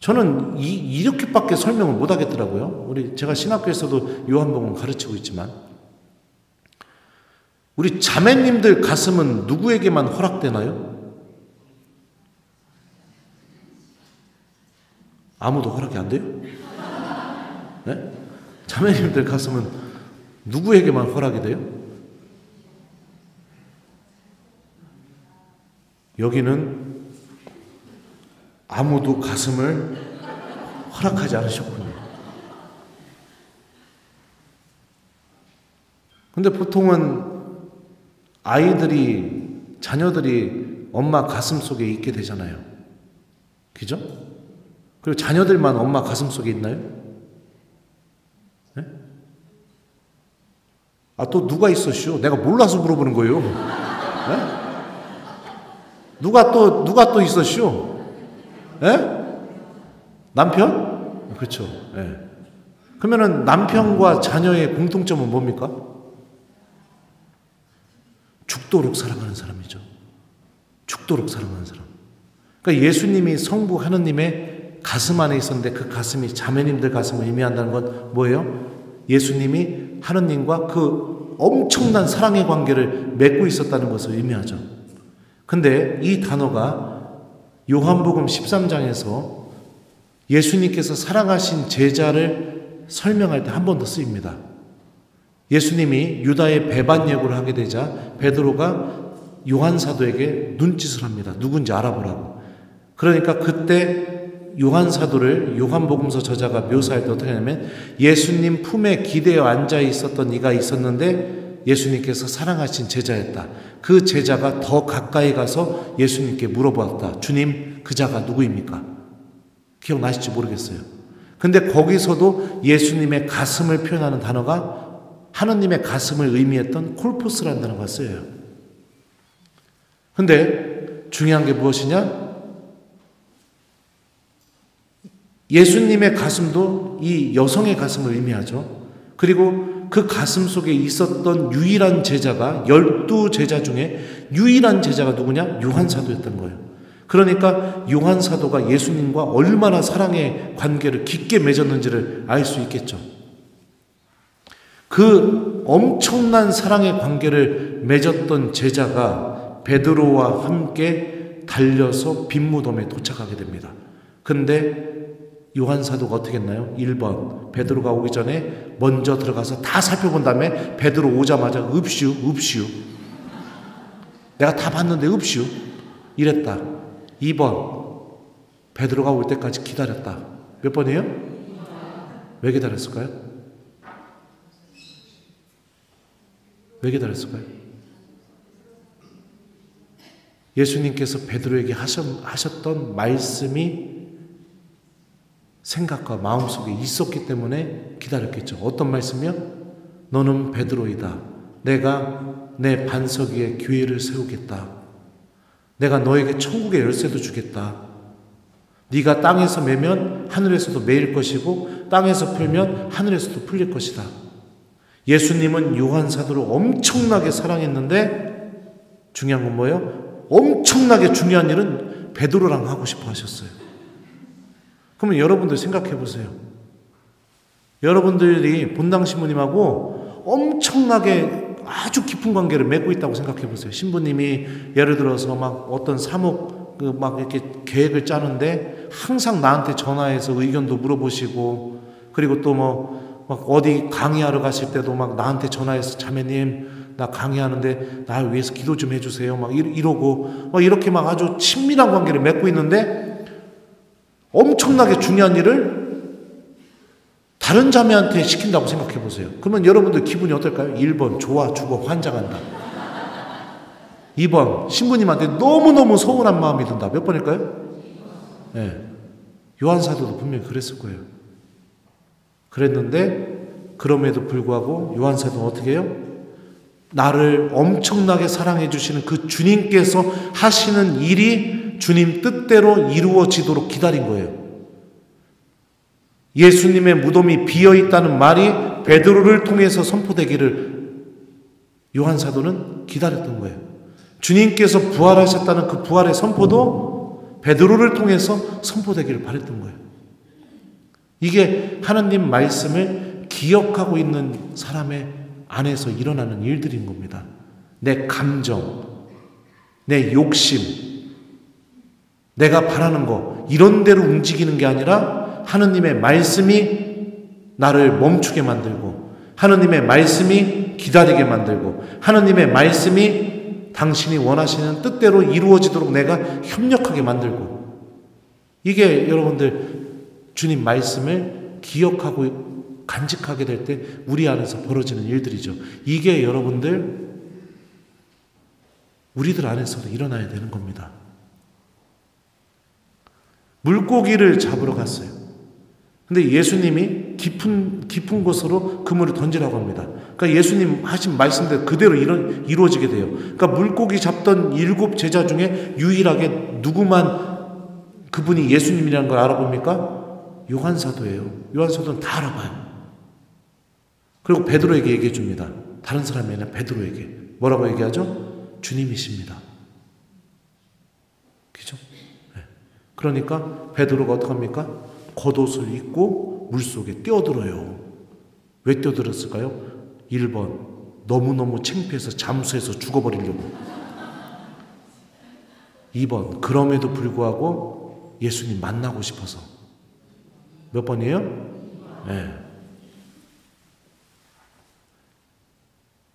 [SPEAKER 1] 저는 이렇게밖에 설명을 못 하겠더라고요. 제가 신학교에서도 요한복음 가르치고 있지만, 우리 자매님들 가슴은 누구에게만 허락되나요? 아무도 허락이 안 돼요? 네? 자매님들 가슴은 누구에게만 허락이 돼요? 여기는 아무도 가슴을 허락하지 않으셨군요. 근데 보통은 자녀들이 엄마 가슴 속에 있게 되잖아요. 그죠? 그리고 자녀들만 엄마 가슴 속에 있나요? 네? 또 누가 있었쇼? 내가 몰라서 물어보는 거예요. 네? 누가 또 있었쇼? 예? 남편? 그렇죠. 예. 그러면은 남편과 자녀의 공통점은 뭡니까? 죽도록 사랑하는 사람이죠. 죽도록 사랑하는 사람. 그러니까 예수님이 성부 하느님의 가슴 안에 있었는데 그 가슴이 자매님들 가슴을 의미한다는 건 뭐예요? 예수님이 하느님과 그 엄청난 사랑의 관계를 맺고 있었다는 것을 의미하죠. 근데 이 단어가 요한복음 13장에서 예수님께서 사랑하신 제자를 설명할 때 한 번 더 쓰입니다. 예수님이 유다의 배반 예고를 하게 되자 베드로가 요한 사도에게 눈짓을 합니다. 누군지 알아보라고. 그러니까 그때 요한 사도를 요한복음서 저자가 묘사할 때 어떻게 하냐면, 예수님 품에 기대어 앉아 있었던 이가 있었는데 예수님께서 사랑하신 제자였다. 그 제자가 더 가까이 가서 예수님께 물어보았다. 주님, 그 자가 누구입니까? 기억나실지 모르겠어요. 근데 거기서도 예수님의 가슴을 표현하는 단어가 하느님의 가슴을 의미했던 콜포스라는 단어가 쓰여요. 근데 중요한 게 무엇이냐? 예수님의 가슴도 이 여성의 가슴을 의미하죠. 그리고 그 가슴 속에 있었던 유일한 제자가 12제자 중에 유일한 제자가 누구냐? 요한 사도였던 거예요. 그러니까 요한 사도가 예수님과 얼마나 사랑의 관계를 깊게 맺었는지를 알 수 있겠죠. 그 엄청난 사랑의 관계를 맺었던 제자가 베드로와 함께 달려서 빈무덤에 도착하게 됩니다. 근데 요한 사도가 어떻게 했나요? 1번 베드로가 오기 전에 먼저 들어가서 다 살펴본 다음에 베드로 오자마자 읍슈 내가 다 봤는데 읍슈 이랬다. 2번 베드로가 올 때까지 기다렸다. 몇 번이에요? 왜 기다렸을까요? 왜 기다렸을까요? 예수님께서 베드로에게 하셨던 말씀이 생각과 마음속에 있었기 때문에 기다렸겠죠. 어떤 말씀이요? 너는 베드로이다. 내가 내 반석 위에 교회를 세우겠다. 내가 너에게 천국의 열쇠도 주겠다. 네가 땅에서 매면 하늘에서도 매일 것이고 땅에서 풀면 하늘에서도 풀릴 것이다. 예수님은 요한 사도를 엄청나게 사랑했는데 중요한 건 뭐예요? 엄청나게 중요한 일은 베드로랑 하고 싶어 하셨어요. 그러면 여러분들 생각해 보세요. 여러분들이 본당 신부님하고 엄청나게 아주 깊은 관계를 맺고 있다고 생각해 보세요. 신부님이 예를 들어서 막 어떤 사목 막 이렇게 계획을 짜는데 항상 나한테 전화해서 의견도 물어보시고, 그리고 또 뭐 막 어디 강의하러 가실 때도 막 나한테 전화해서 자매님 나 강의하는데 날 위해서 기도 좀 해주세요. 막 이러고 막 이렇게 막 아주 친밀한 관계를 맺고 있는데 엄청나게 중요한 일을 다른 자매한테 시킨다고 생각해 보세요. 그러면 여러분들 기분이 어떨까요? 1번 좋아 죽어 환장한다. 2번 신부님한테 너무너무 서운한 마음이 든다. 몇 번일까요? 네. 요한사도도 분명히 그랬을 거예요. 그랬는데 그럼에도 불구하고 요한사도는 어떻게 해요? 나를 엄청나게 사랑해 주시는 그 주님께서 하시는 일이 주님 뜻대로 이루어지도록 기다린 거예요. 예수님의 무덤이 비어 있다는 말이 베드로를 통해서 선포되기를 요한사도는 기다렸던 거예요. 주님께서 부활하셨다는 그 부활의 선포도 베드로를 통해서 선포되기를 바랬던 거예요. 이게 하나님 말씀을 기억하고 있는 사람의 안에서 일어나는 일들인 겁니다. 내 감정, 내 욕심, 내가 바라는 거 이런 대로 움직이는 게 아니라 하느님의 말씀이 나를 멈추게 만들고 하느님의 말씀이 기다리게 만들고 하느님의 말씀이 당신이 원하시는 뜻대로 이루어지도록 내가 협력하게 만들고 이게 여러분들 주님 말씀을 기억하고 간직하게 될 때 우리 안에서 벌어지는 일들이죠. 이게 여러분들 우리들 안에서도 일어나야 되는 겁니다. 물고기를 잡으러 갔어요. 근데 예수님이 깊은 곳으로 그물을 던지라고 합니다. 그러니까 예수님 하신 말씀대로 그대로 이루어지게 돼요. 그러니까 물고기 잡던 7 제자 중에 유일하게 누구만 그분이 예수님이라는 걸 알아봅니까? 요한사도예요. 요한사도는 다 알아봐요. 그리고 베드로에게 얘기해 줍니다. 다른 사람이 아니라 베드로에게. 뭐라고 얘기하죠? 주님이십니다. 그죠? 네. 그러니까 베드로가 어떡합니까? 겉옷을 입고 물속에 뛰어들어요. 왜 뛰어들었을까요? 1번 너무너무 창피해서 잠수해서 죽어버리려고. 2번 그럼에도 불구하고 예수님 만나고 싶어서. 몇 번이에요? 네.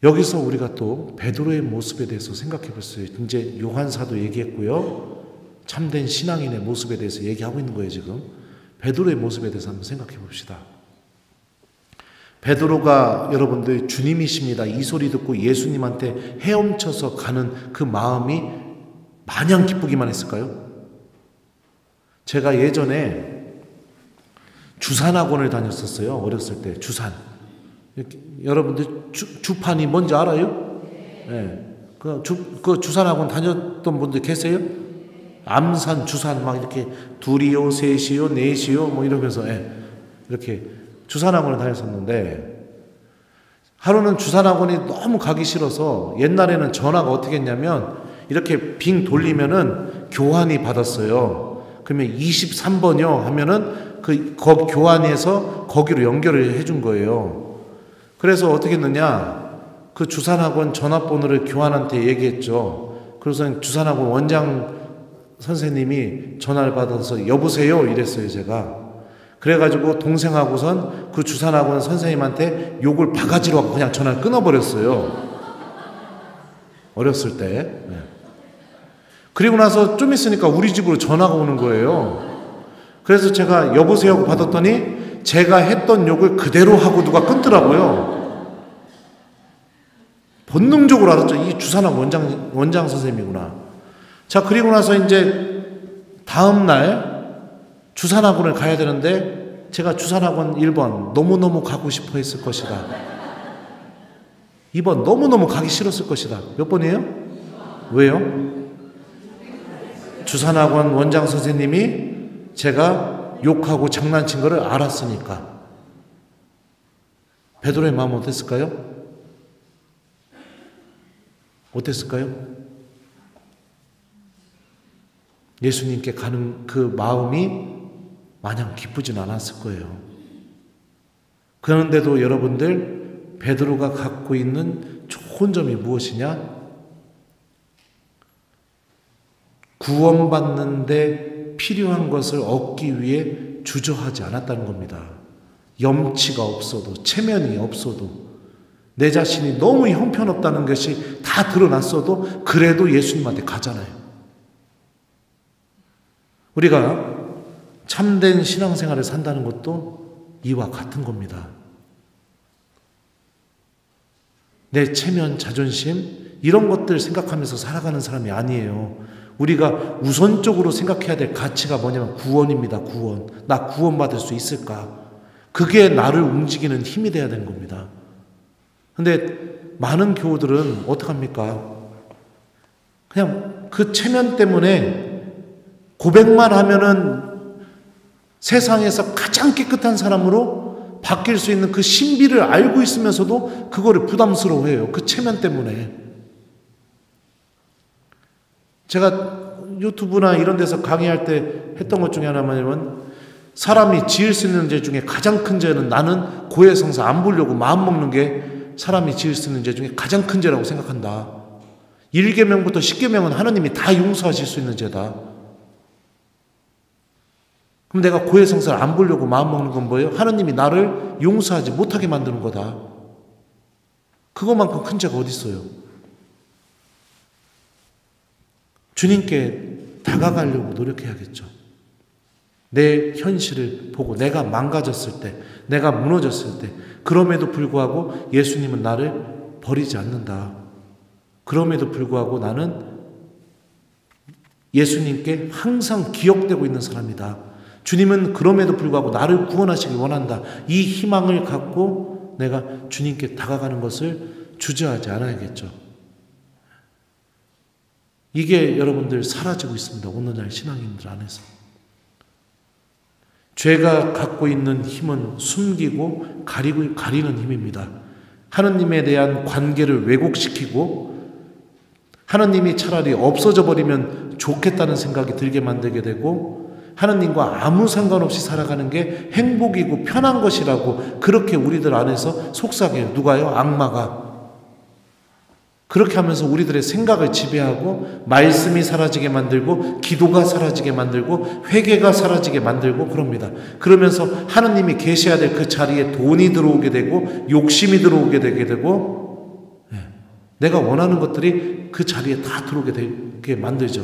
[SPEAKER 1] 여기서 우리가 또 베드로의 모습에 대해서 생각해 봤어요. 이제 요한사도 얘기했고요. 참된 신앙인의 모습에 대해서 얘기하고 있는 거예요, 지금. 베드로의 모습에 대해서 한번 생각해 봅시다. 베드로가 여러분들 주님이십니다. 이 소리 듣고 예수님한테 헤엄쳐서 가는 그 마음이 마냥 기쁘기만 했을까요? 제가 예전에 주산학원을 다녔었어요. 어렸을 때 주산. 여러분들 주판이 뭔지 알아요? 네. 그 주산학원 다녔던 분들 계세요? 암산, 주산 막 이렇게 둘이요, 셋이요, 넷이요 뭐 이러면서 이렇게 주산학원을 다녔었는데 하루는 주산학원이 너무 가기 싫어서 옛날에는 전화가 어떻게 했냐면 이렇게 빙 돌리면은 교환이 받았어요. 그러면 23번이요 하면은 그 교환해서 거기로 연결을 해준 거예요. 그래서 어떻게 했느냐, 그 주산학원 전화번호를 교환한테 얘기했죠. 그래서 주산학원 원장 선생님이 전화를 받아서 여보세요 이랬어요. 제가 그래가지고 동생하고선 그 주산학원 선생님한테 욕을 바가지로 하고 그냥 전화를 끊어버렸어요. 어렸을 때. 네. 그리고 나서 좀 있으니까 우리 집으로 전화가 오는 거예요. 그래서 제가 여보세요 하고 받았더니 제가 했던 욕을 그대로 하고 누가 끊더라고요. 본능적으로 알았죠. 이 주산학원 원장 선생님이구나. 자, 그리고 나서 이제 다음날 주산학원을 가야 되는데 제가 주산학원 1번 너무너무 가고 싶어 했을 것이다. 2번 너무너무 가기 싫었을 것이다. 몇 번이에요? 왜요? 주산학원 원장 선생님이 제가 욕하고 장난친 거를 알았으니까. 베드로의 마음은 어땠을까요? 어땠을까요? 예수님께 가는 그 마음이 마냥 기쁘진 않았을 거예요. 그런데도 여러분들 베드로가 갖고 있는 좋은 점이 무엇이냐? 구원받는데 필요한 것을 얻기 위해 주저하지 않았다는 겁니다. 염치가 없어도, 체면이 없어도, 내 자신이 너무 형편없다는 것이 다 드러났어도 그래도 예수님한테 가잖아요. 우리가 참된 신앙생활을 산다는 것도 이와 같은 겁니다. 내 체면, 자존심 이런 것들 생각하면서 살아가는 사람이 아니에요. 우리가 우선적으로 생각해야 될 가치가 뭐냐면 구원입니다. 구원. 나 구원받을 수 있을까? 그게 나를 움직이는 힘이 돼야 되는 겁니다. 근데 많은 교우들은 어떡합니까? 그냥 그 체면 때문에 고백만 하면은 세상에서 가장 깨끗한 사람으로 바뀔 수 있는 그 신비를 알고 있으면서도 그거를 부담스러워해요. 그 체면 때문에. 제가 유튜브나 이런 데서 강의할 때 했던 것 중에 하나는 사람이 지을 수 있는 죄 중에 가장 큰 죄는 나는 고해성사 안 보려고 마음먹는 게 사람이 지을 수 있는 죄 중에 가장 큰 죄라고 생각한다. 1계명부터 10계명은 하나님이 다 용서하실 수 있는 죄다. 그럼 내가 고해성사를 안 보려고 마음먹는 건 뭐예요? 하나님이 나를 용서하지 못하게 만드는 거다. 그것만큼 큰 죄가 어디 있어요? 주님께 다가가려고 노력해야겠죠. 내 현실을 보고 내가 망가졌을 때, 내가 무너졌을 때, 그럼에도 불구하고 예수님은 나를 버리지 않는다. 그럼에도 불구하고 나는 예수님께 항상 기억되고 있는 사람이다. 주님은 그럼에도 불구하고 나를 구원하시길 원한다. 이 희망을 갖고 내가 주님께 다가가는 것을 주저하지 않아야겠죠. 이게 여러분들 사라지고 있습니다. 오늘날 신앙인들 안에서. 죄가 갖고 있는 힘은 숨기고 가리는 힘입니다. 하느님에 대한 관계를 왜곡시키고 하느님이 차라리 없어져 버리면 좋겠다는 생각이 들게 만들게 되고 하느님과 아무 상관없이 살아가는 게 행복이고 편한 것이라고 그렇게 우리들 안에서 속삭여요. 누가요? 악마가. 그렇게 하면서 우리들의 생각을 지배하고 말씀이 사라지게 만들고 기도가 사라지게 만들고 회개가 사라지게 만들고 그럽니다. 그러면서 하느님이 계셔야 될 그 자리에 돈이 들어오게 되고 욕심이 들어오게 되게 되고 내가 원하는 것들이 그 자리에 다 들어오게 되게 만들죠.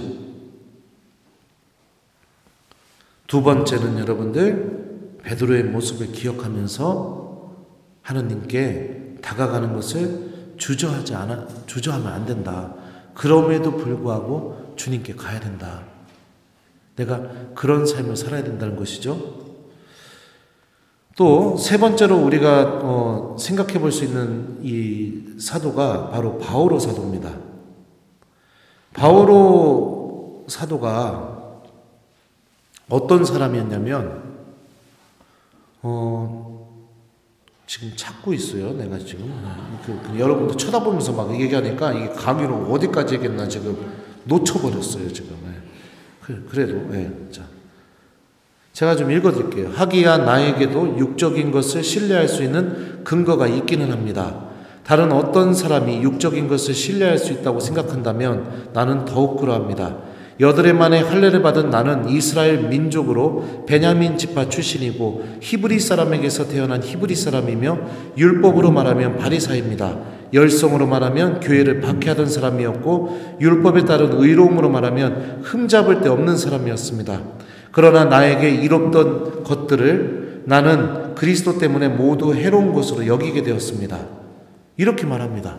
[SPEAKER 1] 두 번째는 여러분들 베드로의 모습을 기억하면서 하느님께 다가가는 것을 주저하면 안 된다. 그럼에도 불구하고 주님께 가야 된다. 내가 그런 삶을 살아야 된다는 것이죠. 또 세 번째로 우리가 생각해 볼 수 있는 이 사도가 바로 바오로 사도입니다. 바오로 사도가 어떤 사람이었냐면 지금 찾고 있어요. 내가 지금 여러분들 쳐다보면서 막 얘기하니까 이게 강의로 어디까지 얘기했나 지금 놓쳐버렸어요. 지금. 그래도 자, 제가 좀 읽어드릴게요. 하기야 나에게도 육적인 것을 신뢰할 수 있는 근거가 있기는 합니다. 다른 어떤 사람이 육적인 것을 신뢰할 수 있다고 생각한다면 나는 더욱 그러합니다. 여드레 만에 할례를 받은 나는 이스라엘 민족으로 베냐민 지파 출신이고 히브리 사람에게서 태어난 히브리 사람이며 율법으로 말하면 바리사입니다. 열성으로 말하면 교회를 박해하던 사람이었고 율법에 따른 의로움으로 말하면 흠잡을 데 없는 사람이었습니다. 그러나 나에게 이롭던 것들을 나는 그리스도 때문에 모두 해로운 것으로 여기게 되었습니다. 이렇게 말합니다.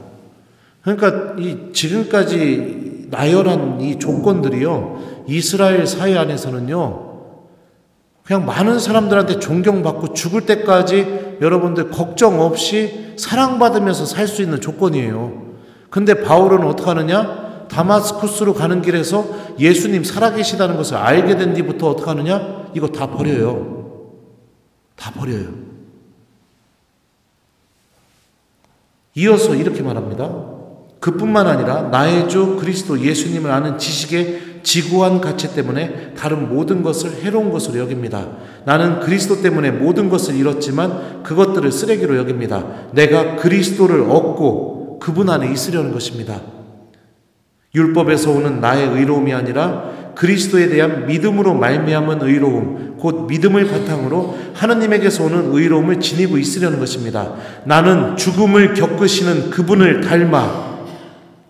[SPEAKER 1] 그러니까 이 지금까지 나열한 이 조건들이요, 이스라엘 사회 안에서는요, 그냥 많은 사람들한테 존경받고 죽을 때까지 여러분들 걱정 없이 사랑받으면서 살 수 있는 조건이에요. 근데 바울은 어떻게 하느냐? 다마스쿠스로 가는 길에서 예수님 살아계시다는 것을 알게 된 뒤부터 어떻게 하느냐? 이거 다 버려요. 다 버려요. 이어서 이렇게 말합니다. 그뿐만 아니라 나의 주 그리스도 예수님을 아는 지식의 지구한 가치 때문에 다른 모든 것을 해로운 것으로 여깁니다. 나는 그리스도 때문에 모든 것을 잃었지만 그것들을 쓰레기로 여깁니다. 내가 그리스도를 얻고 그분 안에 있으려는 것입니다. 율법에서 오는 나의 의로움이 아니라 그리스도에 대한 믿음으로 말미암은 의로움, 곧 믿음을 바탕으로 하느님에게서 오는 의로움을 지니고 있으려는 것입니다. 나는 죽음을 겪으시는 그분을 닮아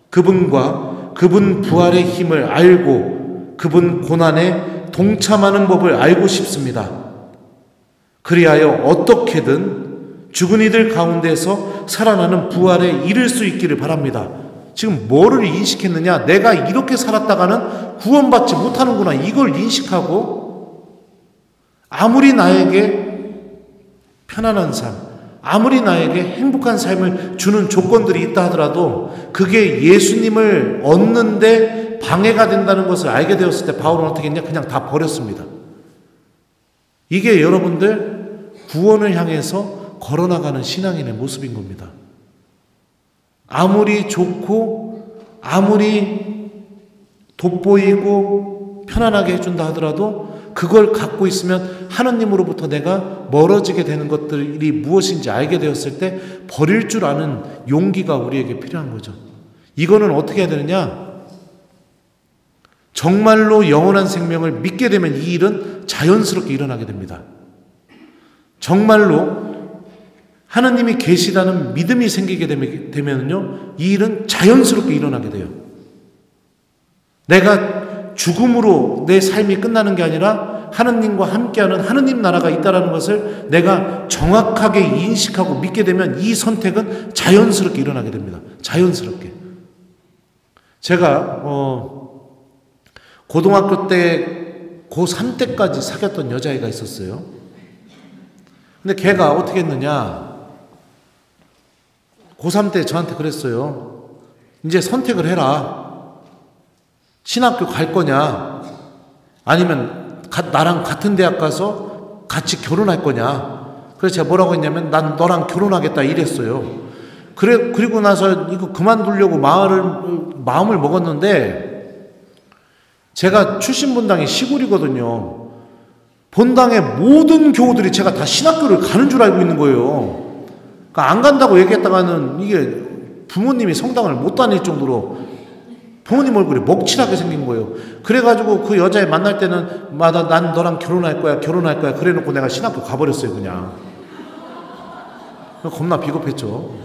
[SPEAKER 1] 그분과 그분 부활의 힘을 알고 그분 고난에 동참하는 법을 알고 싶습니다. 그리하여 어떻게든 죽은 이들 가운데서 살아나는 부활에 이를 수 있기를 바랍니다. 지금 뭐를 인식했느냐? 내가 이렇게 살았다가는 구원받지 못하는구나. 이걸 인식하고 아무리 나에게 편안한 삶, 아무리 나에게 행복한 삶을 주는 조건들이 있다 하더라도 그게 예수님을 얻는데 방해가 된다는 것을 알게 되었을 때 바울은 어떻게 했냐? 그냥 다 버렸습니다. 이게 여러분들 구원을 향해서 걸어나가는 신앙인의 모습인 겁니다. 아무리 좋고 아무리 돋보이고 편안하게 해준다 하더라도 그걸 갖고 있으면 하느님으로부터 내가 멀어지게 되는 것들이 무엇인지 알게 되었을 때 버릴 줄 아는 용기가 우리에게 필요한 거죠. 이거는 어떻게 해야 되느냐? 정말로 영원한 생명을 믿게 되면 이 일은 자연스럽게 일어나게 됩니다. 정말로 하느님이 계시다는 믿음이 생기게 되면요, 이 일은 자연스럽게 일어나게 돼요. 내가 죽음으로 내 삶이 끝나는 게 아니라 하느님과 함께하는 하느님 나라가 있다는 것을 내가 정확하게 인식하고 믿게 되면 이 선택은 자연스럽게 일어나게 됩니다. 자연스럽게. 제가 고등학교 때 고3 때까지 사귀었던 여자애가 있었어요. 근데 걔가 어떻게 했느냐? 고3 때 저한테 그랬어요. 이제 선택을 해라. 신학교 갈 거냐? 아니면 나랑 같은 대학 가서 같이 결혼할 거냐? 그래서 제가 뭐라고 했냐면 난 너랑 결혼하겠다 이랬어요. 그리고 나서 이거 그만두려고 마음을 먹었는데 제가 출신 본당이 시골이거든요. 본당의 모든 교우들이 제가 다 신학교를 가는 줄 알고 있는 거예요. 그러니까 안 간다고 얘기했다가는 이게 부모님이 성당을 못 다닐 정도로 부모님 얼굴이 먹칠하게 생긴 거예요. 그래가지고 그 여자애 만날 때는 난 너랑 결혼할 거야 그래놓고 내가 신학교 가버렸어요. 그냥 겁나 비겁했죠.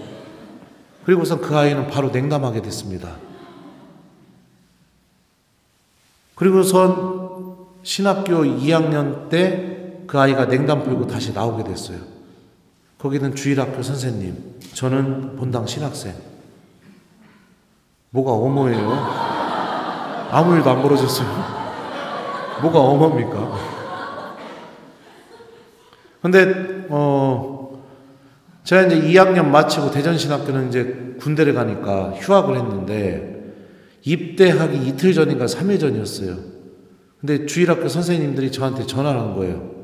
[SPEAKER 1] 그리고선 그 아이는 바로 냉담하게 됐습니다. 그리고선 신학교 2학년 때 그 아이가 냉담 풀고 다시 나오게 됐어요. 거기는 주일학교 선생님, 저는 본당 신학생. 뭐가 어머예요? 아무 일도 안 벌어졌어요. 뭐가 어머입니까? 근데 제가 이제 2학년 마치고 대전신학교는 이제 군대를 가니까 휴학을 했는데 입대하기 이틀 전인가 3일 전이었어요. 근데 주일학교 선생님들이 저한테 전화를 한 거예요.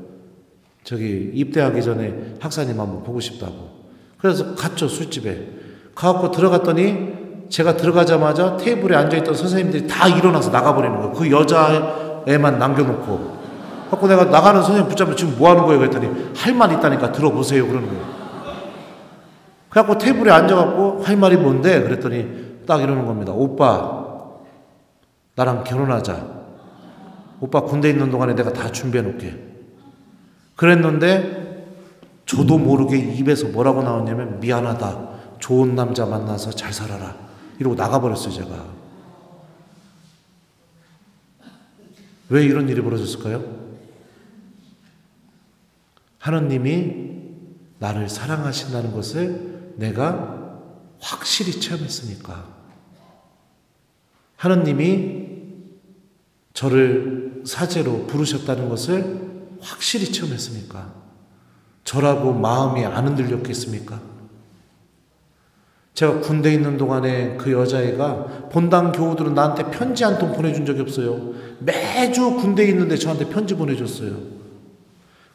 [SPEAKER 1] 저기 입대하기 전에 학사님 한번 보고 싶다고. 그래서 갔죠, 술집에. 가갖고 들어갔더니 제가 들어가자마자 테이블에 앉아있던 선생님들이 다 일어나서 나가버리는 거예요. 그 여자애만 남겨놓고. 그래서 내가 나가는 선생님 붙잡고 지금 뭐 하는 거예요? 그랬더니 할 말 있다니까 들어보세요. 그러는 거예요. 그래갖고 테이블에 앉아갖고 할 말이 뭔데? 그랬더니 딱 이러는 겁니다. 오빠, 나랑 결혼하자. 오빠 군대 있는 동안에 내가 다 준비해놓게. 그랬는데 저도 모르게 입에서 뭐라고 나왔냐면 미안하다. 좋은 남자 만나서 잘 살아라. 이러고 나가버렸어요, 제가. 왜 이런 일이 벌어졌을까요? 하느님이 나를 사랑하신다는 것을 내가 확실히 체험했으니까. 하느님이 저를 사제로 부르셨다는 것을 확실히 체험했으니까. 저라고 마음이 안 흔들렸겠습니까? 제가 군대에 있는 동안에 그 여자애가 본당 교우들은 나한테 편지 한 통 보내준 적이 없어요. 매주 군대에 있는데 저한테 편지 보내줬어요.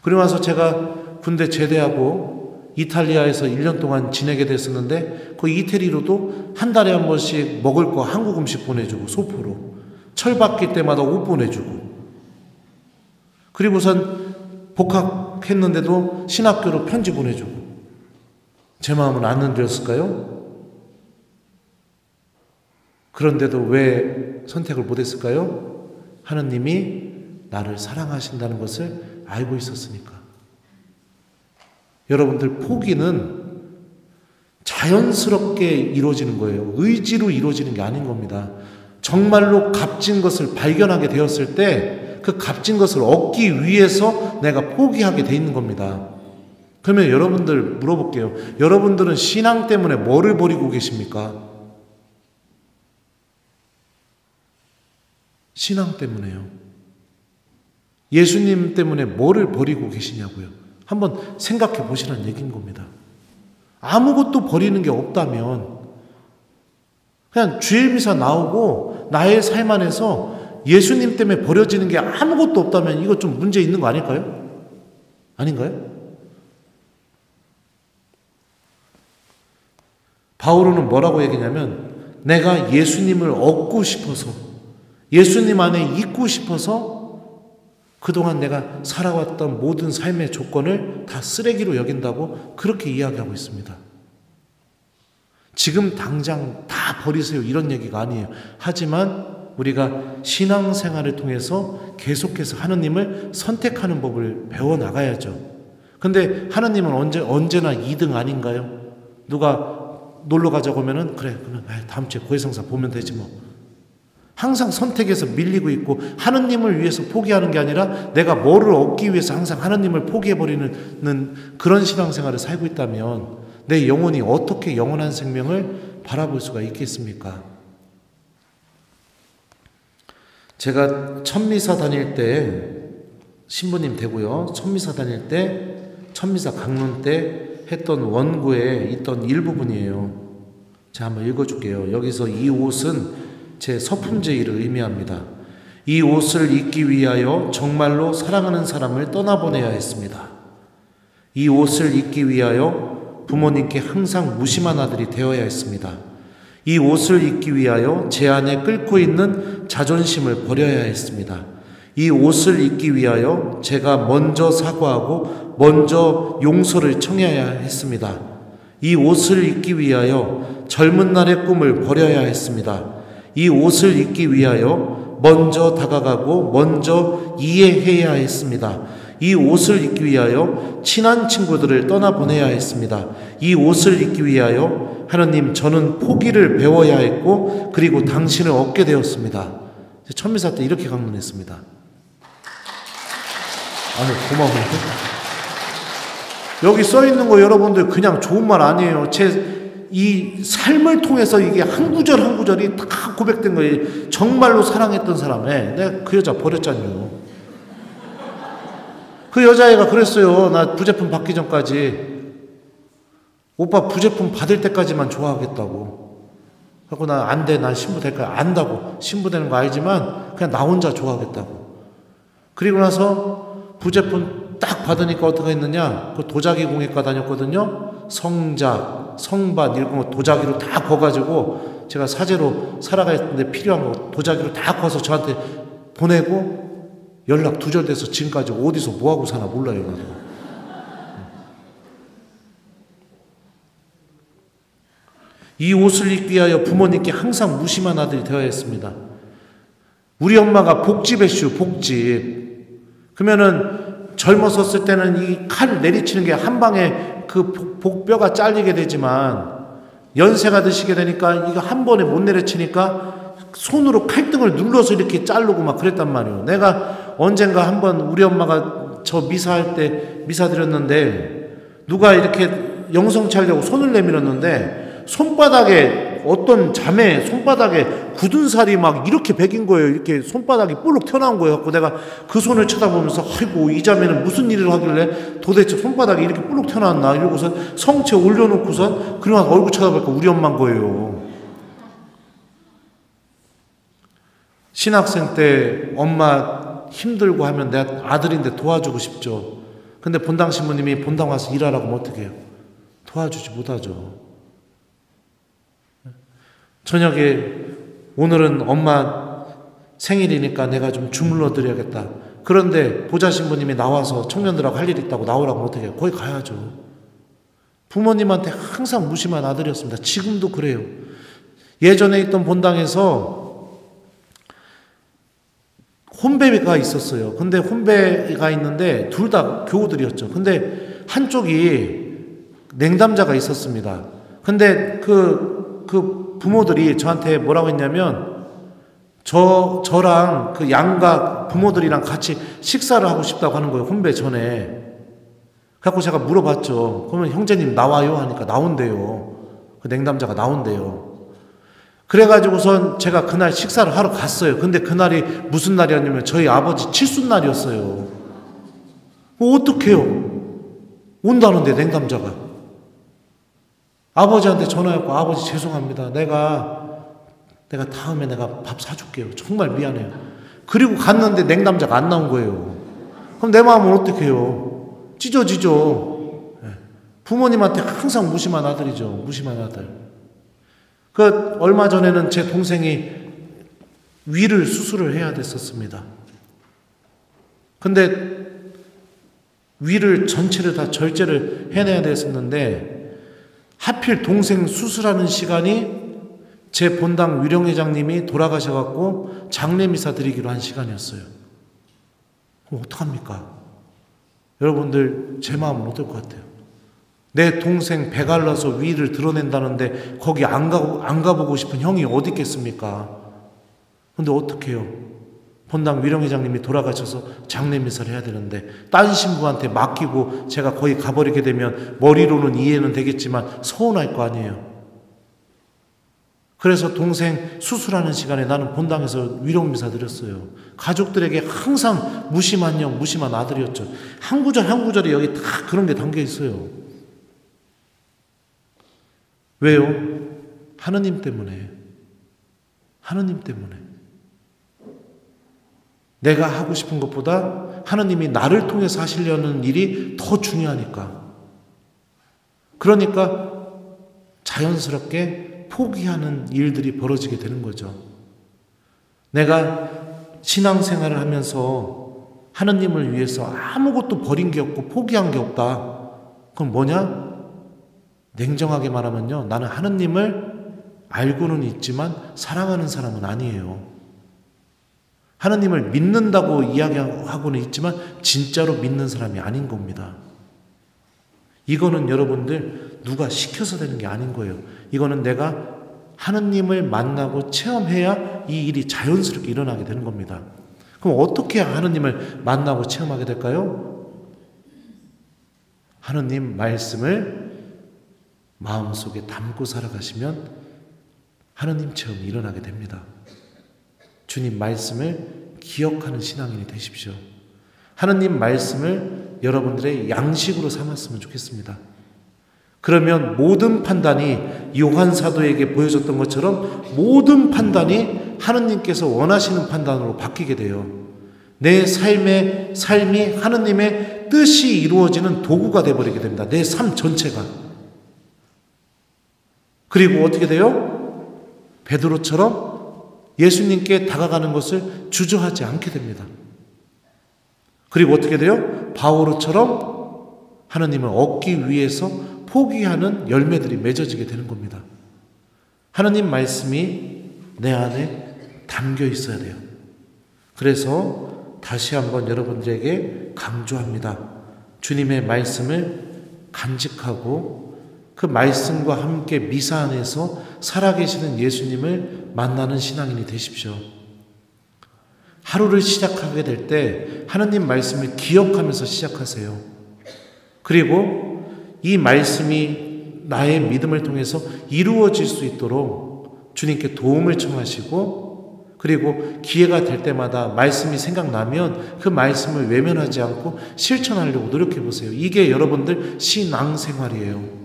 [SPEAKER 1] 그리고 나서 제가 군대 제대하고 이탈리아에서 1년 동안 지내게 됐었는데 그 이태리로도 한 달에 한 번씩 먹을 거 한국 음식 보내주고 소포로 철바뀔 때마다 옷 보내주고 그리고선 복학했는데도 신학교로 편지 보내주고 제 마음은 안 흔들렸을까요? 그런데도 왜 선택을 못했을까요? 하느님이 나를 사랑하신다는 것을 알고 있었으니까. 여러분들, 포기는 자연스럽게 이루어지는 거예요. 의지로 이루어지는 게 아닌 겁니다. 정말로 값진 것을 발견하게 되었을 때 그 값진 것을 얻기 위해서 내가 포기하게 돼 있는 겁니다. 그러면 여러분들 물어볼게요. 여러분들은 신앙 때문에 뭐를 버리고 계십니까? 신앙 때문에요. 예수님 때문에 뭐를 버리고 계시냐고요. 한번 생각해 보시라는 얘기인 겁니다. 아무것도 버리는 게 없다면 그냥 주일미사 나오고 나의 삶 안에서 예수님 때문에 버려지는 게 아무것도 없다면 이거 좀 문제 있는 거 아닐까요? 아닌가요? 바울은 뭐라고 얘기냐면 내가 예수님을 얻고 싶어서 예수님 안에 있고 싶어서 그동안 내가 살아왔던 모든 삶의 조건을 다 쓰레기로 여긴다고 그렇게 이야기하고 있습니다. 지금 당장 다 버리세요 이런 얘기가 아니에요. 하지만 우리가 신앙생활을 통해서 계속해서 하느님을 선택하는 법을 배워나가야죠. 근데 하느님은 언제나 2등 아닌가요? 누가 놀러 가자고 하면은 그래 그러면 다음 주에 고해성사 보면 되지 뭐. 항상 선택해서 밀리고 있고 하느님을 위해서 포기하는 게 아니라 내가 뭐를 얻기 위해서 항상 하느님을 포기해버리는 그런 신앙생활을 살고 있다면 내 영혼이 어떻게 영원한 생명을 바라볼 수가 있겠습니까? 제가 천미사 다닐 때 신부님 되고요. 천미사 다닐 때 천미사 강론 때 했던 원고에 있던 일부분이에요. 제가 한번 읽어줄게요. 여기서 이 옷은 제 서품제의를 의미합니다. 이 옷을 입기 위하여 정말로 사랑하는 사람을 떠나보내야 했습니다. 이 옷을 입기 위하여 부모님께 항상 무심한 아들이 되어야 했습니다. 이 옷을 입기 위하여 제 안에 끓고 있는 자존심을 버려야 했습니다. 이 옷을 입기 위하여 제가 먼저 사과하고 먼저 용서를 청해야 했습니다. 이 옷을 입기 위하여 젊은 날의 꿈을 버려야 했습니다. 이 옷을 입기 위하여 먼저 다가가고 먼저 이해해야 했습니다. 이 옷을 입기 위하여 친한 친구들을 떠나보내야 했습니다. 이 옷을 입기 위하여 하나님 저는 포기를 배워야 했고 그리고 당신을 얻게 되었습니다. 천미사 때 이렇게 강론했습니다. 아유 고마워요. 여기 써있는 거 여러분들 그냥 좋은 말 아니에요. 제 이 삶을 통해서 이게 한 구절 한 구절이 다 고백된 거예요. 정말로 사랑했던 사람에 내가 그 여자 버렸잖아요. 그 여자애가 그랬어요. 나 부제품 받기 전까지 오빠 부제품 받을 때까지만 좋아하겠다고. 그래서 나 안 돼. 난 신부 될 거야. 안다고. 신부 되는 거 알지만 그냥 나 혼자 좋아하겠다고. 그리고 나서 부제품 딱 받으니까 어떻게 했느냐. 그 도자기 공예과 다녔거든요. 성작, 성반 이런 거 도자기로 다 거가지고 제가 사제로 살아가는데 필요한 거 도자기로 다 커서 저한테 보내고 연락 두절돼서 지금까지 어디서 뭐하고 사나 몰라요. 나도. 이 옷을 입기 위하여 부모님께 항상 무심한 아들이 되어야 했습니다. 우리 엄마가 복집했슈, 복집. 그러면은 젊었었을 때는 이 칼 내리치는 게 한 방에 그 복뼈가 잘리게 되지만 연세가 드시게 되니까 이거 한 번에 못 내려치니까 손으로 칼등을 눌러서 이렇게 자르고 막 그랬단 말이에요. 내가 언젠가 한번 우리 엄마가 저 미사할 때 미사 드렸는데 누가 이렇게 영성 차려고 손을 내밀었는데 손바닥에 어떤 자매 손바닥에 굳은 살이 막 이렇게 배긴 거예요. 이렇게 손바닥이 볼록 튀어나온 거예요. 갖고 내가 그 손을 쳐다보면서 아이고 이 자매는 무슨 일을 하길래 도대체 손바닥이 이렇게 볼록 튀어나왔나 이러고서 성체 올려놓고선 그러고 나서 얼굴 쳐다보니까 우리 엄마인 거예요. 신학생 때 엄마 힘들고 하면 내 아들인데 도와주고 싶죠. 근데 본당 신부님이 본당 와서 일하라고 하면 어떻게 해요? 도와주지 못하죠. 저녁에 오늘은 엄마 생일이니까 내가 좀 주물러 드려야겠다. 그런데 보좌 신부님이 나와서 청년들하고 할 일 있다고 나오라고 어떻게 해요? 거기 가야죠. 부모님한테 항상 무심한 아들이었습니다. 지금도 그래요. 예전에 있던 본당에서 혼배가 있었어요. 근데 혼배가 있는데 둘 다 교우들이었죠. 근데 한쪽이 냉담자가 있었습니다. 근데 그 부모들이 저한테 뭐라고 했냐면 저랑 그 양가 부모들이랑 같이 식사를 하고 싶다고 하는 거예요. 혼배 전에. 그래서 제가 물어봤죠. 그러면 형제님 나와요? 하니까 나온대요. 그 냉담자가 나온대요. 그래가지고선 제가 그날 식사를 하러 갔어요. 근데 그날이 무슨 날이었냐면 저희 아버지 칠순날이었어요. 어떡해요? 온다는데 냉담자가. 아버지한테 전화했고 아버지 죄송합니다. 내가 다음에 내가 밥 사줄게요. 정말 미안해요. 그리고 갔는데 냉담자가 안 나온 거예요. 그럼 내 마음은 어떡해요? 찢어지죠. 부모님한테 항상 무심한 아들이죠. 무심한 아들. 얼마 전에는 제 동생이 위를 수술을 해야 됐었습니다. 근데 위를 전체를 다 절제를 해내야 됐었는데 하필 동생 수술하는 시간이 제 본당 위령회장님이 돌아가셔갖고 장례미사 드리기로 한 시간이었어요. 그럼 어떡합니까? 여러분들 제 마음은 어떨 것 같아요? 내 동생 배 갈라서 위를 드러낸다는데 거기 안 가보고 싶은 형이 어디 있겠습니까? 근데 어떡해요? 본당 위령회장님이 돌아가셔서 장례미사를 해야 되는데 딴 신부한테 맡기고 제가 거기 가버리게 되면 머리로는 이해는 되겠지만 서운할 거 아니에요. 그래서 동생 수술하는 시간에 나는 본당에서 위령미사 드렸어요. 가족들에게 항상 무심한 형, 무심한 아들이었죠. 한 구절 한 구절에 여기 다 그런 게 담겨 있어요. 왜요? 하느님 때문에. 하느님 때문에. 내가 하고 싶은 것보다 하느님이 나를 통해서 하시려는 일이 더 중요하니까. 그러니까 자연스럽게 포기하는 일들이 벌어지게 되는 거죠. 내가 신앙생활을 하면서 하느님을 위해서 아무것도 버린 게 없고 포기한 게 없다. 그럼 뭐냐? 냉정하게 말하면요. 나는 하느님을 알고는 있지만 사랑하는 사람은 아니에요. 하느님을 믿는다고 이야기하고는 있지만 진짜로 믿는 사람이 아닌 겁니다. 이거는 여러분들 누가 시켜서 되는 게 아닌 거예요. 이거는 내가 하느님을 만나고 체험해야 이 일이 자연스럽게 일어나게 되는 겁니다. 그럼 어떻게 하느님을 만나고 체험하게 될까요? 하느님 말씀을 마음속에 담고 살아가시면 하느님 체험이 일어나게 됩니다. 주님 말씀을 기억하는 신앙인이 되십시오. 하느님 말씀을 여러분들의 양식으로 삼았으면 좋겠습니다. 그러면 모든 판단이 요한 사도에게 보여줬던 것처럼 모든 판단이 하느님께서 원하시는 판단으로 바뀌게 돼요. 내 삶이 하느님의 뜻이 이루어지는 도구가 되어버리게 됩니다. 내 삶 전체가. 그리고 어떻게 돼요? 베드로처럼 예수님께 다가가는 것을 주저하지 않게 됩니다. 그리고 어떻게 돼요? 바오로처럼 하느님을 얻기 위해서 포기하는 열매들이 맺어지게 되는 겁니다. 하느님 말씀이 내 안에 담겨 있어야 돼요. 그래서 다시 한번 여러분들에게 강조합니다. 주님의 말씀을 간직하고 그 말씀과 함께 미사 안에서 살아계시는 예수님을 만나는 신앙인이 되십시오. 하루를 시작하게 될 때 하느님 말씀을 기억하면서 시작하세요. 그리고 이 말씀이 나의 믿음을 통해서 이루어질 수 있도록 주님께 도움을 청하시고 그리고 기회가 될 때마다 말씀이 생각나면 그 말씀을 외면하지 않고 실천하려고 노력해 보세요. 이게 여러분들 신앙생활이에요.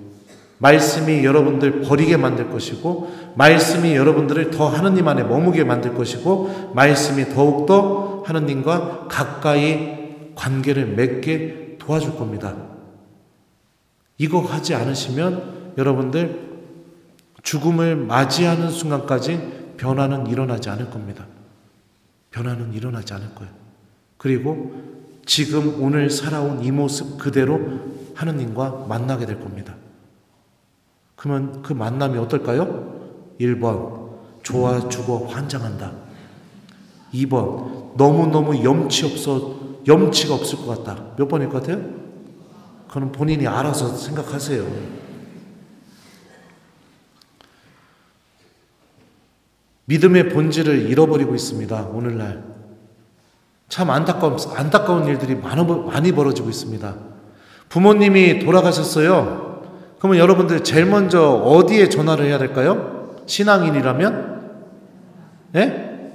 [SPEAKER 1] 말씀이 여러분들 버리게 만들 것이고 말씀이 여러분들을 더 하느님 안에 머무게 만들 것이고 말씀이 더욱더 하느님과 가까이 관계를 맺게 도와줄 겁니다. 이거 하지 않으시면 여러분들 죽음을 맞이하는 순간까지 변화는 일어나지 않을 겁니다. 변화는 일어나지 않을 거예요. 그리고 지금 오늘 살아온 이 모습 그대로 하느님과 만나게 될 겁니다. 그러면 그 만남이 어떨까요? 1번, 좋아주고 환장한다. 2번, 너무너무 염치가 없을 것 같다. 몇 번일 것 같아요? 그건 본인이 알아서 생각하세요. 믿음의 본질을 잃어버리고 있습니다. 오늘날 참 안타까운 일들이 많이 벌어지고 있습니다. 부모님이 돌아가셨어요. 그러면 여러분들 제일 먼저 어디에 전화를 해야 될까요? 신앙인이라면? 네?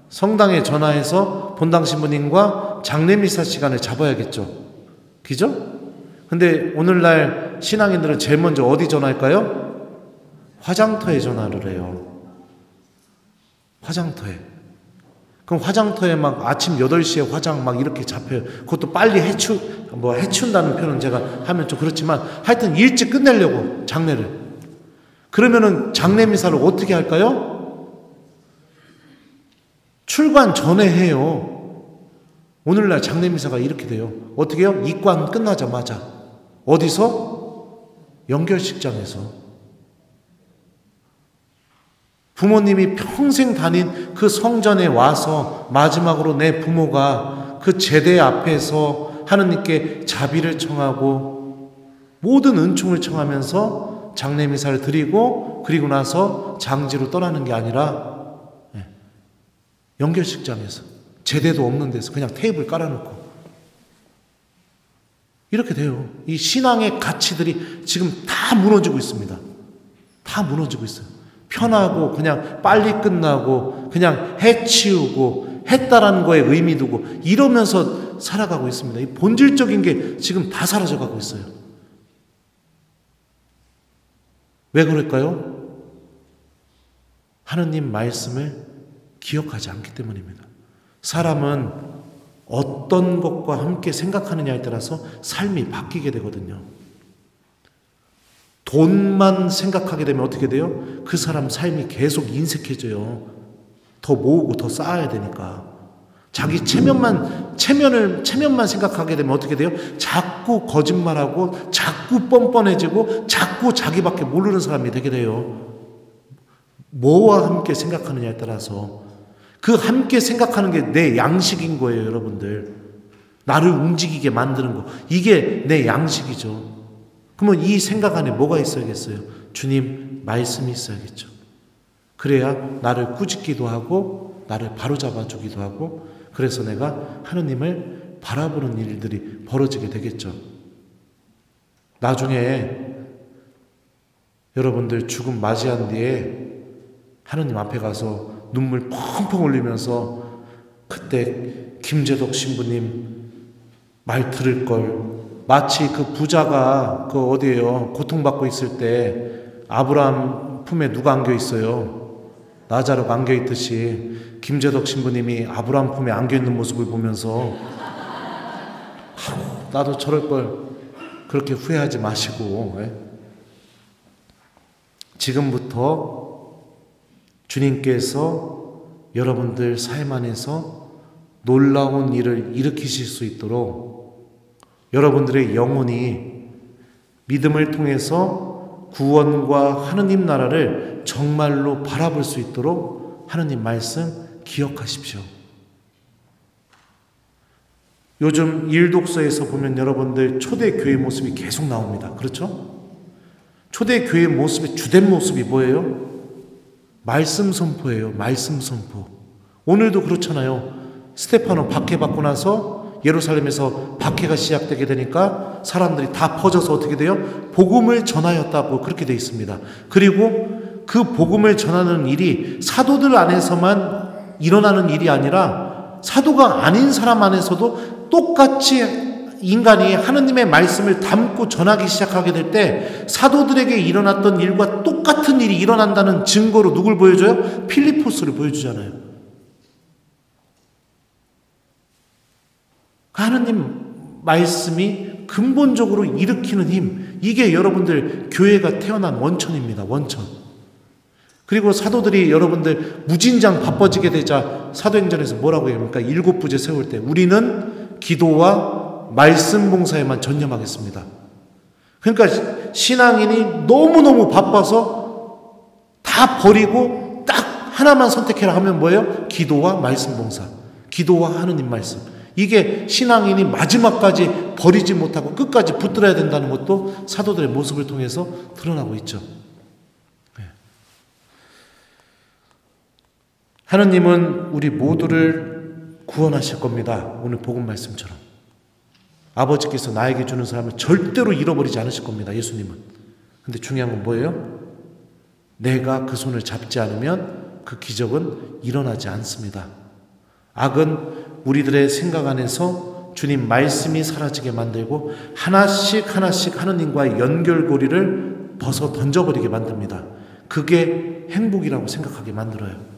[SPEAKER 1] 성당에 전화해서 본당 신부님과 장례미사 시간을 잡아야겠죠. 그죠? 근데 오늘날 신앙인들은 제일 먼저 어디 전화할까요? 화장터에 전화를 해요. 화장터에. 그럼 화장터에 막 아침 8시에 화장 막 이렇게 잡혀요. 그것도 빨리 해춘다는 표현은 제가 하면 좀 그렇지만 하여튼 일찍 끝내려고 장례를. 그러면은 장례미사를 어떻게 할까요? 출관 전에 해요. 오늘날 장례미사가 이렇게 돼요. 어떻게 해요? 입관 끝나자마자. 어디서? 연결식장에서. 부모님이 평생 다닌 그 성전에 와서 마지막으로 내 부모가 그 제대 앞에서 하느님께 자비를 청하고 모든 은총을 청하면서 장례미사를 드리고 그리고 나서 장지로 떠나는 게 아니라 연결식장에서 제대도 없는 데서 그냥 테이블 깔아놓고 이렇게 돼요. 이 신앙의 가치들이 지금 다 무너지고 있습니다. 다 무너지고 있어요. 편하고 그냥 빨리 끝나고 그냥 해치우고 했다라는 거에 의미 두고 이러면서 살아가고 있습니다. 이 본질적인 게 지금 다 사라져가고 있어요. 왜 그럴까요? 하느님 말씀을 기억하지 않기 때문입니다. 사람은 어떤 것과 함께 생각하느냐에 따라서 삶이 바뀌게 되거든요. 돈만 생각하게 되면 어떻게 돼요? 그 사람 삶이 계속 인색해져요. 더 모으고 더 쌓아야 되니까. 자기 체면만 생각하게 되면 어떻게 돼요? 자꾸 거짓말하고 자꾸 뻔뻔해지고 자꾸 자기밖에 모르는 사람이 되게 돼요. 뭐와 함께 생각하느냐에 따라서 그 함께 생각하는 게 내 양식인 거예요, 여러분들. 나를 움직이게 만드는 거. 이게 내 양식이죠. 그러면 이 생각 안에 뭐가 있어야겠어요? 주님 말씀이 있어야겠죠. 그래야 나를 꾸짖기도 하고 나를 바로잡아 주기도 하고 그래서 내가 하느님을 바라보는 일들이 벌어지게 되겠죠. 나중에 여러분들 죽음 맞이한 뒤에 하느님 앞에 가서 눈물 펑펑 흘리면서 그때 김재덕 신부님 말 들을 걸 마치 그 부자가 그 어디에요? 고통받고 있을 때 아브라함 품에 누가 안겨 있어요? 나자로가 안겨 있듯이 김재덕 신부님이 아브라함 품에 안겨 있는 모습을 보면서 나도 저럴 걸 그렇게 후회하지 마시고 지금부터 주님께서 여러분들 삶 안에서 놀라운 일을 일으키실 수 있도록 여러분들의 영혼이 믿음을 통해서 구원과 하느님 나라를 정말로 바라볼 수 있도록 하느님 말씀 기억하십시오. 요즘 일독서에서 보면 여러분들 초대교회 모습이 계속 나옵니다. 그렇죠? 초대교회 모습의 주된 모습이 뭐예요? 말씀 선포예요. 말씀 선포. 오늘도 그렇잖아요. 스테파노 박해받고 나서 예루살렘에서 박해가 시작되게 되니까 사람들이 다 퍼져서 어떻게 돼요? 복음을 전하였다고 그렇게 되어 있습니다. 그리고 그 복음을 전하는 일이 사도들 안에서만 일어나는 일이 아니라 사도가 아닌 사람 안에서도 똑같이 인간이 하느님의 말씀을 담고 전하기 시작하게 될 때 사도들에게 일어났던 일과 똑같은 일이 일어난다는 증거로 누굴 보여줘요? 필리포스를 보여주잖아요. 하느님 말씀이 근본적으로 일으키는 힘, 이게 여러분들 교회가 태어난 원천입니다. 원천. 그리고 사도들이 여러분들 무진장 바빠지게 되자 사도행전에서 뭐라고 합니까? 7부제 세울 때 우리는 기도와 말씀 봉사에만 전념하겠습니다. 그러니까 신앙인이 너무너무 바빠서 다 버리고 딱 하나만 선택해라 하면 뭐예요? 기도와 말씀 봉사. 기도와 하느님 말씀. 이게 신앙인이 마지막까지 버리지 못하고 끝까지 붙들어야 된다는 것도 사도들의 모습을 통해서 드러나고 있죠. 하느님은 우리 모두를 구원하실 겁니다. 오늘 복음 말씀처럼. 아버지께서 나에게 주는 사람을 절대로 잃어버리지 않으실 겁니다. 예수님은. 근데 중요한 건 뭐예요? 내가 그 손을 잡지 않으면 그 기적은 일어나지 않습니다. 악은 우리들의 생각 안에서 주님 말씀이 사라지게 만들고 하나씩 하나씩 하느님과의 연결고리를 벗어 던져버리게 만듭니다. 그게 행복이라고 생각하게 만들어요.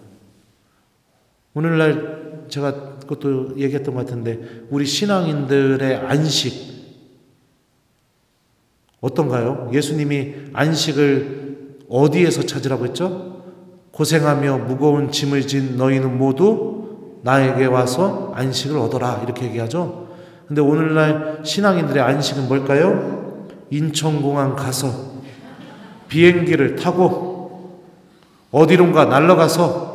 [SPEAKER 1] 오늘날 제가 그것도 얘기했던 것 같은데 우리 신앙인들의 안식 어떤가요? 예수님이 안식을 어디에서 찾으라고 했죠? 고생하며 무거운 짐을 진 너희는 모두 나에게 와서 안식을 얻어라 이렇게 얘기하죠. 근데 오늘날 신앙인들의 안식은 뭘까요? 인천공항 가서 비행기를 타고 어디론가 날아가서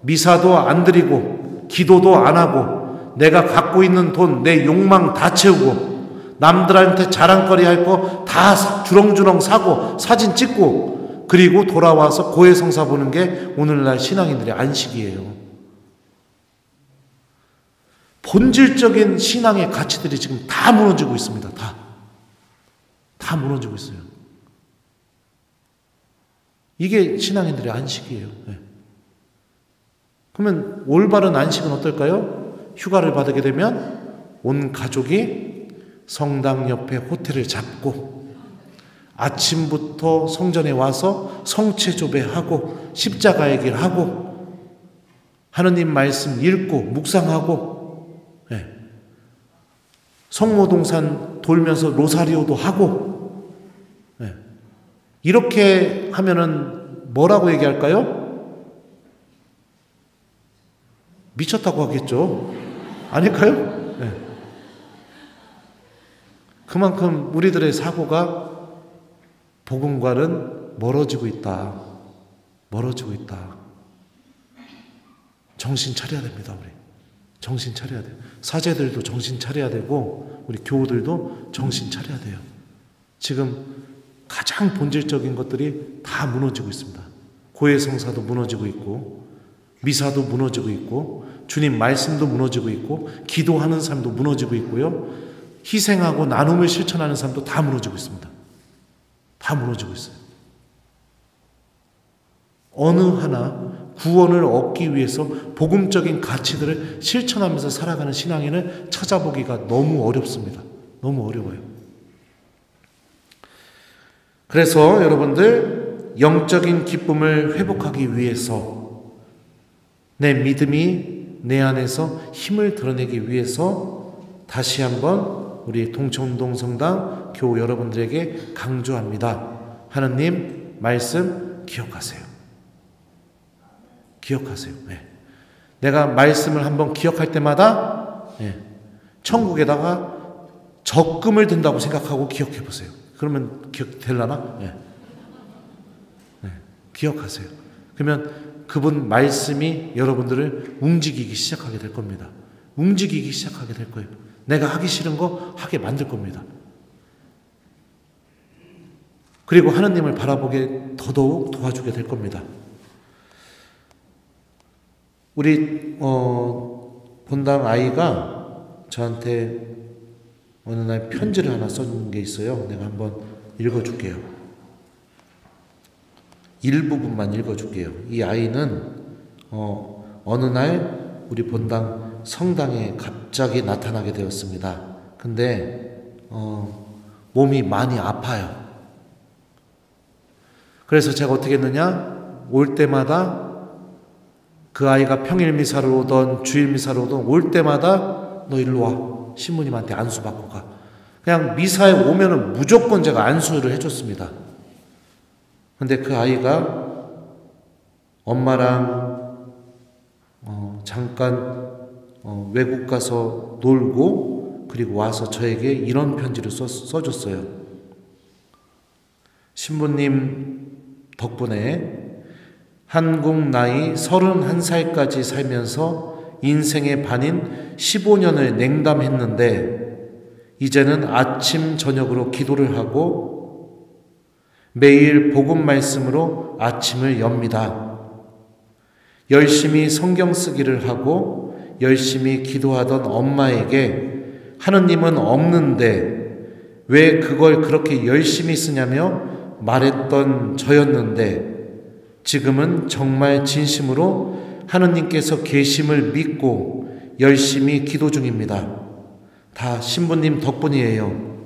[SPEAKER 1] 미사도 안 드리고 기도도 안 하고 내가 갖고 있는 돈, 내 욕망 다 채우고 남들한테 자랑거리 할 거 다 주렁주렁 사고 사진 찍고 그리고 돌아와서 고해성사 보는 게 오늘날 신앙인들의 안식이에요. 본질적인 신앙의 가치들이 지금 다 무너지고 있습니다. 다 무너지고 있어요. 이게 신앙인들의 안식이에요. 네. 그러면 올바른 안식은 어떨까요? 휴가를 받게 되면 온 가족이 성당 옆에 호텔을 잡고 아침부터 성전에 와서 성체조배하고 십자가의 길 하고 하느님 말씀 읽고 묵상하고 성모동산 돌면서 로사리오도 하고 이렇게 하면은 뭐라고 얘기할까요? 미쳤다고 하겠죠. 아닐까요? 네. 그만큼 우리들의 사고가 복음과는 멀어지고 있다. 멀어지고 있다. 정신 차려야 됩니다. 우리 정신 차려야 돼요. 사제들도 정신 차려야 되고 우리 교우들도 정신 차려야 돼요. 지금 가장 본질적인 것들이 다 무너지고 있습니다. 고해성사도 무너지고 있고 미사도 무너지고 있고 주님 말씀도 무너지고 있고 기도하는 삶도 무너지고 있고요. 희생하고 나눔을 실천하는 삶도 다 무너지고 있습니다. 다 무너지고 있어요. 어느 하나 구원을 얻기 위해서 복음적인 가치들을 실천하면서 살아가는 신앙인을 찾아보기가 너무 어렵습니다. 너무 어려워요. 그래서 여러분들 영적인 기쁨을 회복하기 위해서 내 믿음이 내 안에서 힘을 드러내기 위해서 다시 한번 우리 동청동 성당 교우 여러분들에게 강조합니다. 하느님 말씀 기억하세요. 기억하세요. 네. 내가 말씀을 한번 기억할 때마다 천국에다가 적금을 든다고 생각하고 기억해 보세요. 그러면 기억되려나? 기억하세요. 그러면 그분 말씀이 여러분들을 움직이기 시작하게 될 겁니다. 움직이기 시작하게 될 거예요. 내가 하기 싫은 거 하게 만들 겁니다. 그리고 하느님을 바라보게 더더욱 도와주게 될 겁니다. 우리 본당 아이가 저한테 어느 날 편지를 하나 써준 게 있어요. 내가 한번 읽어줄게요. 일부분만 읽어줄게요. 이 아이는 어느 날 우리 본당 성당에 갑자기 나타나게 되었습니다. 근데 몸이 많이 아파요. 그래서 제가 어떻게 했느냐? 올 때마다 그 아이가 평일 미사를 오던 주일 미사를 오던 올 때마다 너 일로 와. 신부님한테 안수 받고 가. 그냥 미사에 오면은 무조건 제가 안수를 해줬습니다. 근데 그 아이가 엄마랑 잠깐 외국 가서 놀고 그리고 와서 저에게 이런 편지를 써줬어요. 신부님 덕분에 한국 나이 31살까지 살면서 인생의 반인 15년을 냉담했는데 이제는 아침 저녁으로 기도를 하고 매일 복음 말씀으로 아침을 엽니다. 열심히 성경 쓰기를 하고 열심히 기도하던 엄마에게 하느님은 없는데 왜 그걸 그렇게 열심히 쓰냐며 말했던 저였는데 지금은 정말 진심으로 하느님께서 계심을 믿고 열심히 기도 중입니다. 다 신부님 덕분이에요.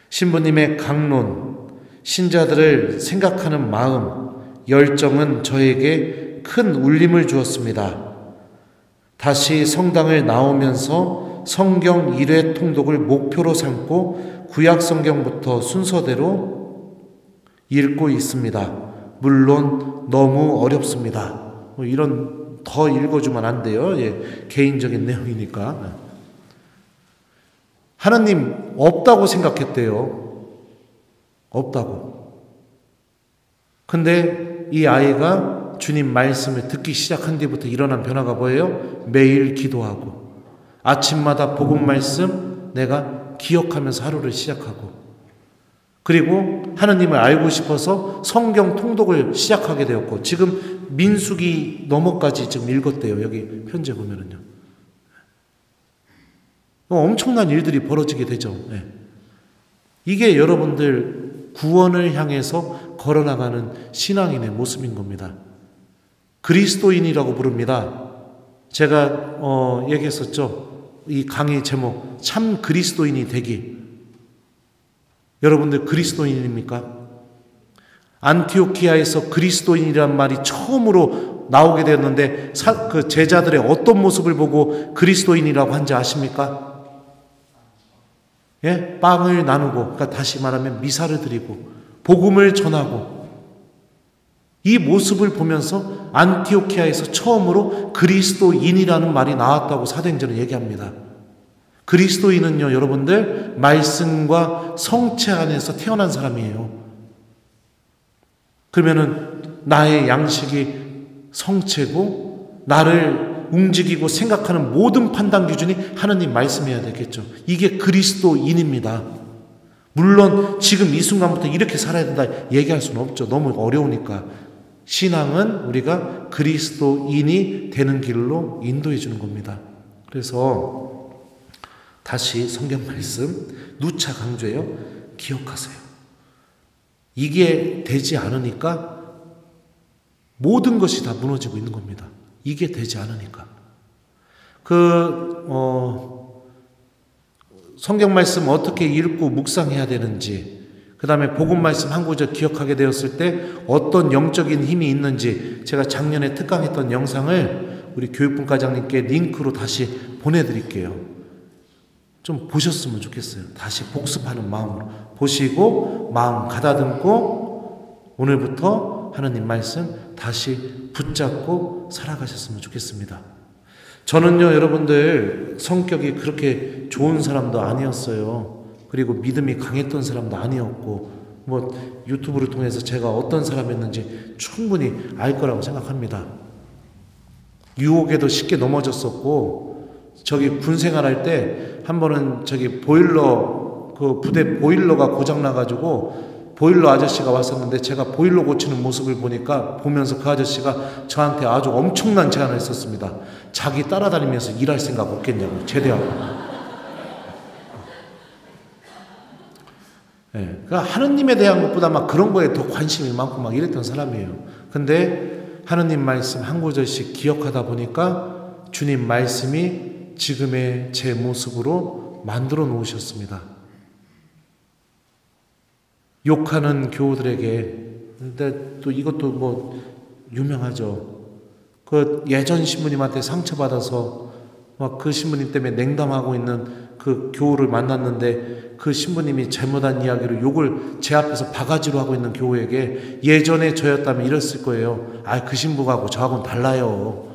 [SPEAKER 1] 신부님의 강론, 신자들을 생각하는 마음, 열정은 저에게 큰 울림을 주었습니다. 다시 성당을 나오면서 성경 1회 통독을 목표로 삼고 구약 성경부터 순서대로 읽고 있습니다. 물론 너무 어렵습니다. 이런 더 읽어주면 안 돼요. 개인적인 내용이니까. 하나님 없다고 생각했대요. 없다고. 근데 이 아이가 주님 말씀을 듣기 시작한 뒤부터 일어난 변화가 뭐예요? 매일 기도하고 아침마다 복음 말씀 내가 기억하면서 하루를 시작하고 그리고 하느님을 알고 싶어서 성경 통독을 시작하게 되었고 지금 민수기 넘어까지 지금 읽었대요. 여기 편지에 보면은요. 엄청난 일들이 벌어지게 되죠. 이게 여러분들 구원을 향해서 걸어나가는 신앙인의 모습인 겁니다. 그리스도인이라고 부릅니다. 제가 얘기했었죠. 이 강의 제목 참 그리스도인이 되기. 여러분들 그리스도인입니까? 안티오키아에서 그리스도인이란 말이 처음으로 나오게 되었는데 그 제자들의 어떤 모습을 보고 그리스도인이라고 한지 아십니까? 빵을 나누고, 그러니까 다시 말하면 미사를 드리고 복음을 전하고 이 모습을 보면서 안티오키아에서 처음으로 그리스도인이라는 말이 나왔다고 사도행전은 얘기합니다. 그리스도인은요, 여러분들 말씀과 성체 안에서 태어난 사람이에요. 그러면은 나의 양식이 성체고 나를 움직이고 생각하는 모든 판단 기준이 하느님 말씀이어야 되겠죠. 이게 그리스도인입니다. 물론 지금 이 순간부터 이렇게 살아야 된다 얘기할 수는 없죠. 너무 어려우니까. 신앙은 우리가 그리스도인이 되는 길로 인도해 주는 겁니다. 그래서 다시 성경 말씀 누차 강조해요. 기억하세요. 이게 되지 않으니까 모든 것이 다 무너지고 있는 겁니다. 이게 되지 않으니까. 성경 말씀 어떻게 읽고 묵상해야 되는지, 그 다음에 복음 말씀 한 구절 기억하게 되었을 때 어떤 영적인 힘이 있는지 제가 작년에 특강했던 영상을 우리 교육분과장님께 링크로 다시 보내드릴게요. 좀 보셨으면 좋겠어요. 다시 복습하는 마음으로 보시고 마음 가다듬고 오늘부터 하나님 말씀 다시 붙잡고 살아가셨으면 좋겠습니다. 저는요, 여러분들 성격이 그렇게 좋은 사람도 아니었어요. 그리고 믿음이 강했던 사람도 아니었고, 유튜브를 통해서 제가 어떤 사람이었는지 충분히 알 거라고 생각합니다. 유혹에도 쉽게 넘어졌었고, 군 생활할 때 한 번은 부대 보일러가 고장나가지고 보일러 아저씨가 왔었는데 제가 보일러 고치는 모습을 보면서 그 아저씨가 저한테 아주 엄청난 제안을 했었습니다. 자기 따라다니면서 일할 생각 없겠냐고, 제대하고. 그러니까 하느님에 대한 것보다 막 그런 거에 더 관심이 많고 막 이랬던 사람이에요. 근데 하느님 말씀 한 구절씩 기억하다 보니까 주님 말씀이 지금의 제 모습으로 만들어 놓으셨습니다. 욕하는 교우들에게, 근데 또 이것도 유명하죠. 그 예전 신부님한테 상처받아서 막 그 신부님 때문에 냉담하고 있는 그 교우를 만났는데 그 신부님이 잘못한 이야기로 욕을 제 앞에서 바가지로 하고 있는 교우에게 예전에 저였다면 이랬을 거예요. 그 신부하고 저하고는 달라요.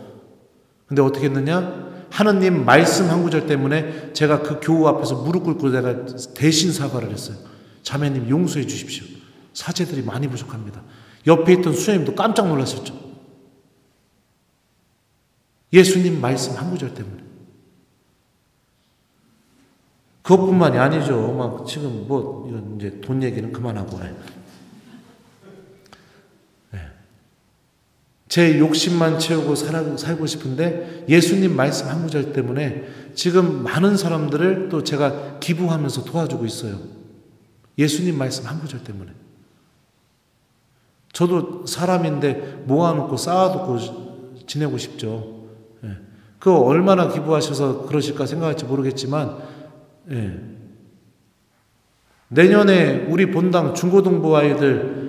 [SPEAKER 1] 근데 어떻게 했느냐? 하느님 말씀 한 구절 때문에 제가 그 교우 앞에서 무릎 꿇고 내가 대신 사과를 했어요. 자매님 용서해 주십시오. 사제들이 많이 부족합니다. 옆에 있던 수녀님도 깜짝 놀랐었죠. 예수님 말씀 한 구절 때문에. 그것뿐만이 아니죠. 막 지금 뭐 이건 이제 돈 얘기는 그만하고. 제 욕심만 채우고 살고 싶은데 예수님 말씀 한 구절 때문에 지금 많은 사람들을 또 제가 기부하면서 도와주고 있어요. 예수님 말씀 한 구절 때문에. 저도 사람인데 모아놓고 쌓아두고 지내고 싶죠. 그거 얼마나 기부하셔서 그러실까 생각할지 모르겠지만, 내년에 우리 본당 중고등부 아이들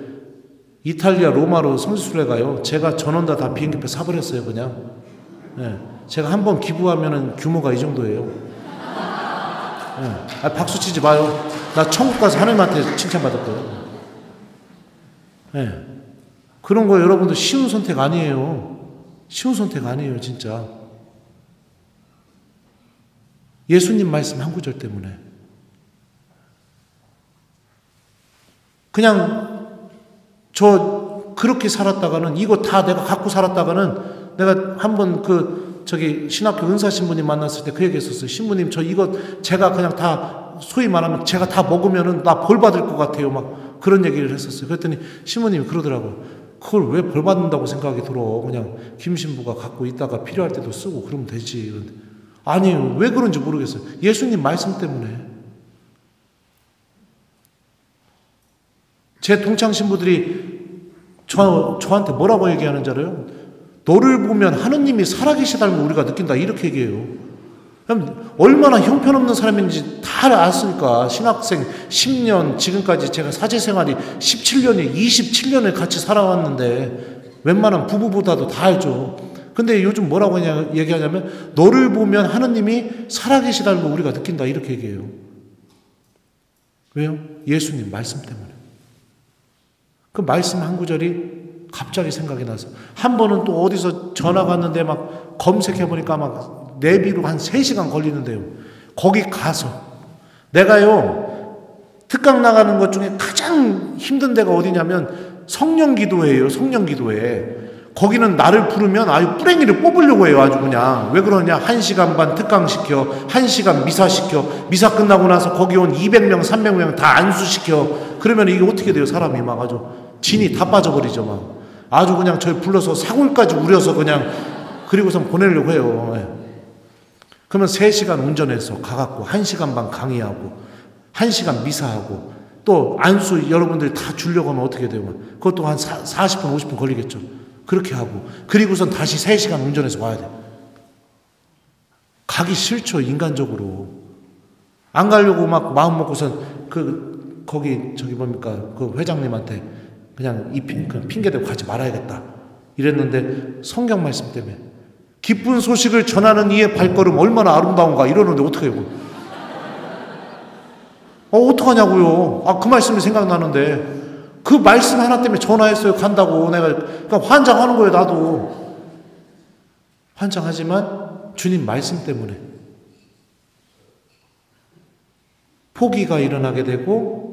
[SPEAKER 1] 이탈리아 로마로 성지순례 가요. 제가 전원 다 비행기표 사버렸어요, 그냥. 제가 한번 기부하면은 규모가 이 정도예요. 박수 치지 마요. 나 천국 가서 하나님한테 칭찬받을 거예요. 그런 거 여러분들 쉬운 선택 아니에요. 쉬운 선택 아니에요, 진짜. 예수님 말씀 한 구절 때문에. 그냥 그렇게 살았다가는, 이거 다 내가 갖고 살았다가는, 내가 한번 신학교 은사 신부님 만났을 때 그 얘기 했었어요. 신부님, 저 이거 제가 그냥 다, 소위 말하면 제가 다 먹으면은 나 벌 받을 것 같아요. 막 그런 얘기를 했었어요. 그랬더니 신부님이 그러더라고요. 그걸 왜 벌 받는다고 생각이 들어. 그냥 김 신부가 갖고 있다가 필요할 때도 쓰고 그러면 되지. 그런데 아니에요. 왜 그런지 모르겠어요. 예수님 말씀 때문에. 제 동창 신부들이 저한테 뭐라고 얘기하는 줄 알아요? 너를 보면 하느님이 살아계시다는 걸 우리가 느낀다. 이렇게 얘기해요. 그럼 얼마나 형편없는 사람인지 다 알았으니까. 신학생 10년, 지금까지 제가 사제생활이 17년에 27년을 같이 살아왔는데 웬만한 부부보다도 다 알죠. 근데 요즘 뭐라고 얘기하냐면 너를 보면 하느님이 살아계시다는 걸 우리가 느낀다. 이렇게 얘기해요. 왜요? 예수님 말씀 때문에. 그 말씀 한 구절이 갑자기 생각이 나서, 한 번은 또 어디서 전화 갔는데 막 검색해보니까 막 내비로 한 3시간 걸리는데요. 거기 가서 내가요, 특강 나가는 것 중에 가장 힘든 데가 어디냐면 성령기도회예요. 성령기도회. 거기는 나를 부르면 아주 뿌랭이를 뽑으려고 해요. 아주 그냥. 왜 그러냐? 1시간 반 특강시켜, 1시간 미사시켜, 미사 끝나고 나서 거기 온 200명, 300명 다 안수시켜. 그러면 이게 어떻게 돼요? 사람이 막 아주 진이 다 빠져버리죠. 막 아주 그냥 저희 불러서 사골까지 우려서 그냥, 그리고선 보내려고 해요. 그러면 3시간 운전해서 가갖고 1시간 반 강의하고 1시간 미사하고 또 안수 여러분들이 다 주려고 하면 어떻게 돼요? 그것도 한 40분 50분 걸리겠죠. 그렇게 하고 그리고선 다시 3시간 운전해서 와야 돼요. 가기 싫죠. 인간적으로. 안 가려고 막 마음 먹고선 그 회장님한테 그냥 핑계대고 가지 말아야겠다 이랬는데, 성경 말씀 때문에 기쁜 소식을 전하는 이의 발걸음 얼마나 아름다운가 이러는데 어떻게 해요? 어떡하냐고요. 그 말씀이 생각나는데 그 말씀 하나 때문에 전화했어요. 간다고. 내가 그러니까 환장하는 거예요. 나도 환장하지만 주님 말씀 때문에 포기가 일어나게 되고,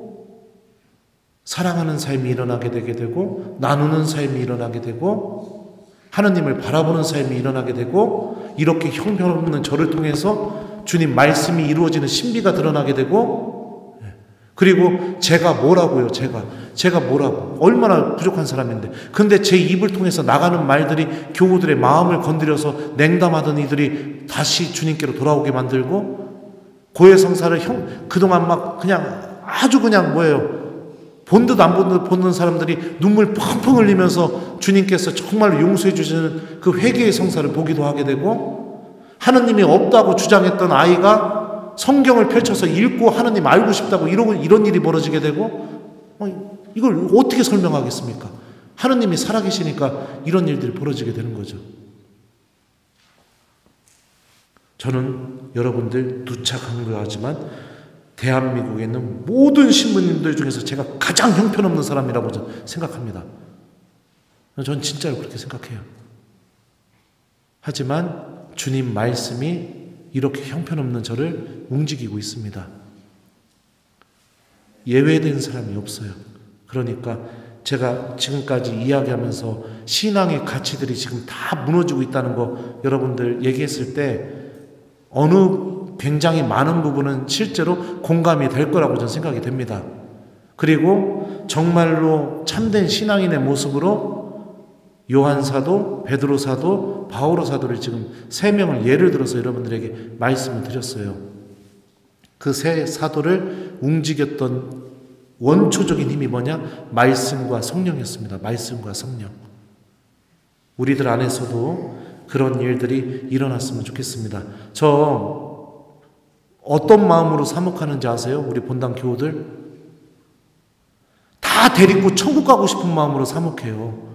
[SPEAKER 1] 사랑하는 삶이 일어나게 되게 되고, 나누는 삶이 일어나게 되고, 하느님을 바라보는 삶이 일어나게 되고, 이렇게 형편없는 저를 통해서 주님 말씀이 이루어지는 신비가 드러나게 되고, 그리고 제가 뭐라고요? 제가 뭐라고? 얼마나 부족한 사람인데. 근데 제 입을 통해서 나가는 말들이 교우들의 마음을 건드려서 냉담하던 이들이 다시 주님께로 돌아오게 만들고, 고해성사를 그동안 막 그냥 아주 그냥 본 듯 안 보는 사람들이 눈물 펑펑 흘리면서 주님께서 정말로 용서해 주시는 그 회개의 성사를 보기도 하게 되고, 하느님이 없다고 주장했던 아이가 성경을 펼쳐서 읽고 하느님 알고 싶다고 이런 일이 벌어지게 되고, 이걸 어떻게 설명하겠습니까? 하느님이 살아계시니까 이런 일들이 벌어지게 되는 거죠. 저는 여러분들 누차 강조하지만 대한민국에 있는 모든 신부님들 중에서 제가 가장 형편없는 사람이라고 저는 생각합니다. 저는 진짜로 그렇게 생각해요. 하지만 주님 말씀이 이렇게 형편없는 저를 움직이고 있습니다. 예외된 사람이 없어요. 그러니까 제가 지금까지 이야기하면서 신앙의 가치들이 지금 다 무너지고 있다는 거 여러분들 얘기했을 때 어느 굉장히 많은 부분은 실제로 공감이 될 거라고 저는 생각이 됩니다. 그리고 정말로 참된 신앙인의 모습으로 요한 사도, 베드로 사도, 바오로 사도를 지금 세 명을 예를 들어서 여러분들에게 말씀을 드렸어요. 그 세 사도를 움직였던 원초적인 힘이 뭐냐? 말씀과 성령이었습니다. 말씀과 성령. 우리들 안에서도 그런 일들이 일어났으면 좋겠습니다. 저 어떤 마음으로 사목하는지 아세요? 우리 본당 교우들 다 데리고 천국 가고 싶은 마음으로 사목해요.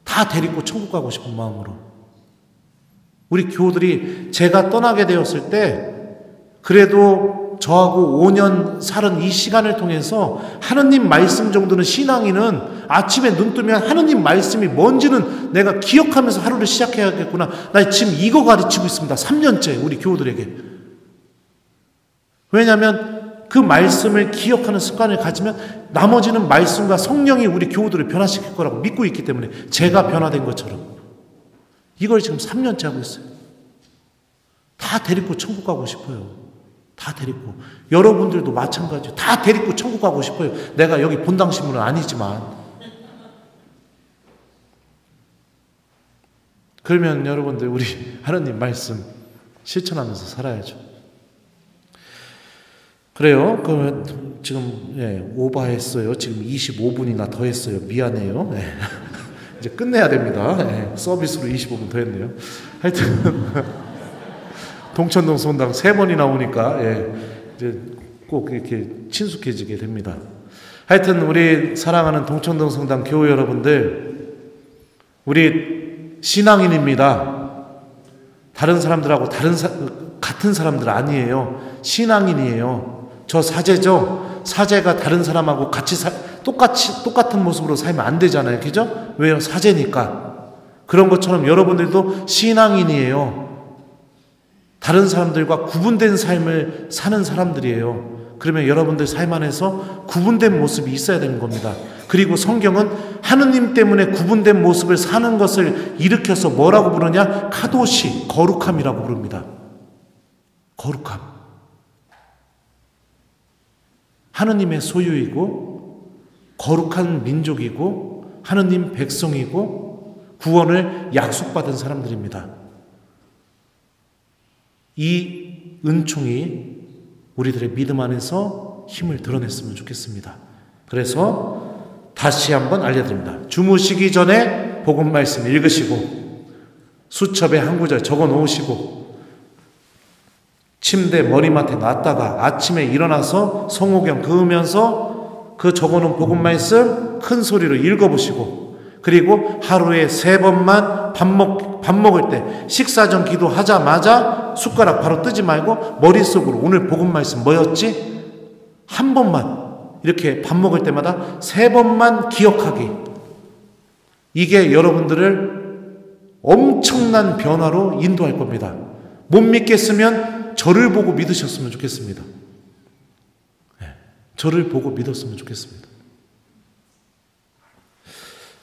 [SPEAKER 1] 다 데리고 천국 가고 싶은 마음으로. 우리 교우들이 제가 떠나게 되었을 때 그래도 저하고 5년 살은 이 시간을 통해서 하느님 말씀 정도는 신앙인은 아침에 눈 뜨면 하느님 말씀이 뭔지는 내가 기억하면서 하루를 시작해야겠구나. 나 지금 이거 가르치고 있습니다. 3년째 우리 교우들에게. 왜냐하면 그 말씀을 기억하는 습관을 가지면 나머지는 말씀과 성령이 우리 교우들을 변화시킬 거라고 믿고 있기 때문에 제가 변화된 것처럼 이걸 지금 3년째 하고 있어요. 다 데리고 천국 가고 싶어요. 다 데리고. 여러분들도 마찬가지예요. 다 데리고 천국 가고 싶어요. 내가 여기 본당 신문은 아니지만. 그러면 여러분들 우리 하나님 말씀 실천하면서 살아야죠. 그래요. 그러면 지금 오버했어요. 지금 25분이나 더 했어요. 미안해요. 이제 끝내야 됩니다. 서비스로 25분 더 했네요. 하여튼 동천동 성당 3번이나 오니까 이제 꼭 이렇게 친숙해지게 됩니다. 하여튼 우리 사랑하는 동천동 성당 교우 여러분들, 우리 신앙인입니다. 다른 사람들하고 같은 사람들 아니에요. 신앙인이에요. 저 사제죠. 사제가 다른 사람하고 같이 똑같은 모습으로 살면 안 되잖아요. 그죠? 왜요? 사제니까. 그런 것처럼 여러분들도 신앙인이에요. 다른 사람들과 구분된 삶을 사는 사람들이에요. 그러면 여러분들 삶 안에서 구분된 모습이 있어야 되는 겁니다. 그리고 성경은 하느님 때문에 구분된 모습을 사는 것을 일으켜서 뭐라고 부르냐? 카도시, 거룩함이라고 부릅니다. 거룩함. 하느님의 소유이고 거룩한 민족이고 하느님 백성이고 구원을 약속받은 사람들입니다. 이 은총이 우리들의 믿음 안에서 힘을 드러냈으면 좋겠습니다. 그래서 다시 한번 알려드립니다. 주무시기 전에 복음 말씀 읽으시고 수첩에 한 구절 적어 놓으시고 침대 머리맡에 놨다가 아침에 일어나서 성호경 그으면서 그 적어놓은 복음 말씀 큰 소리로 읽어보시고 그리고 하루에 3번만 밥 먹을 때 식사 전 기도하자마자 숟가락 바로 뜨지 말고 머릿속으로 오늘 복음 말씀 뭐였지? 한 번만 이렇게 밥 먹을 때마다 3번만 기억하기. 이게 여러분들을 엄청난 변화로 인도할 겁니다. 못 믿겠으면 저를 보고 믿으셨으면 좋겠습니다. 저를 보고 믿었으면 좋겠습니다.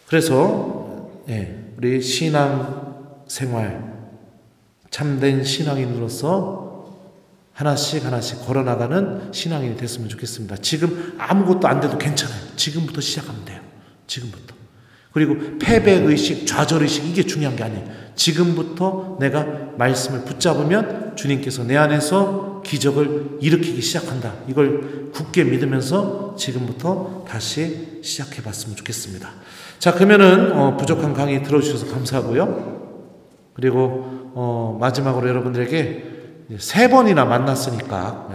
[SPEAKER 1] 그래서 우리 신앙 생활 참된 신앙인으로서 하나씩 걸어나가는 신앙인이 됐으면 좋겠습니다. 지금 아무것도 안 돼도 괜찮아요. 지금부터 시작하면 돼요. 지금부터. 그리고 패배의식, 좌절의식 이게 중요한 게 아니에요. 지금부터 내가 말씀을 붙잡으면 주님께서 내 안에서 기적을 일으키기 시작한다. 이걸 굳게 믿으면서 지금부터 다시 시작해 봤으면 좋겠습니다. 자, 그러면은 부족한 강의 들어주셔서 감사하고요. 그리고 마지막으로 여러분들에게 3번이나 만났으니까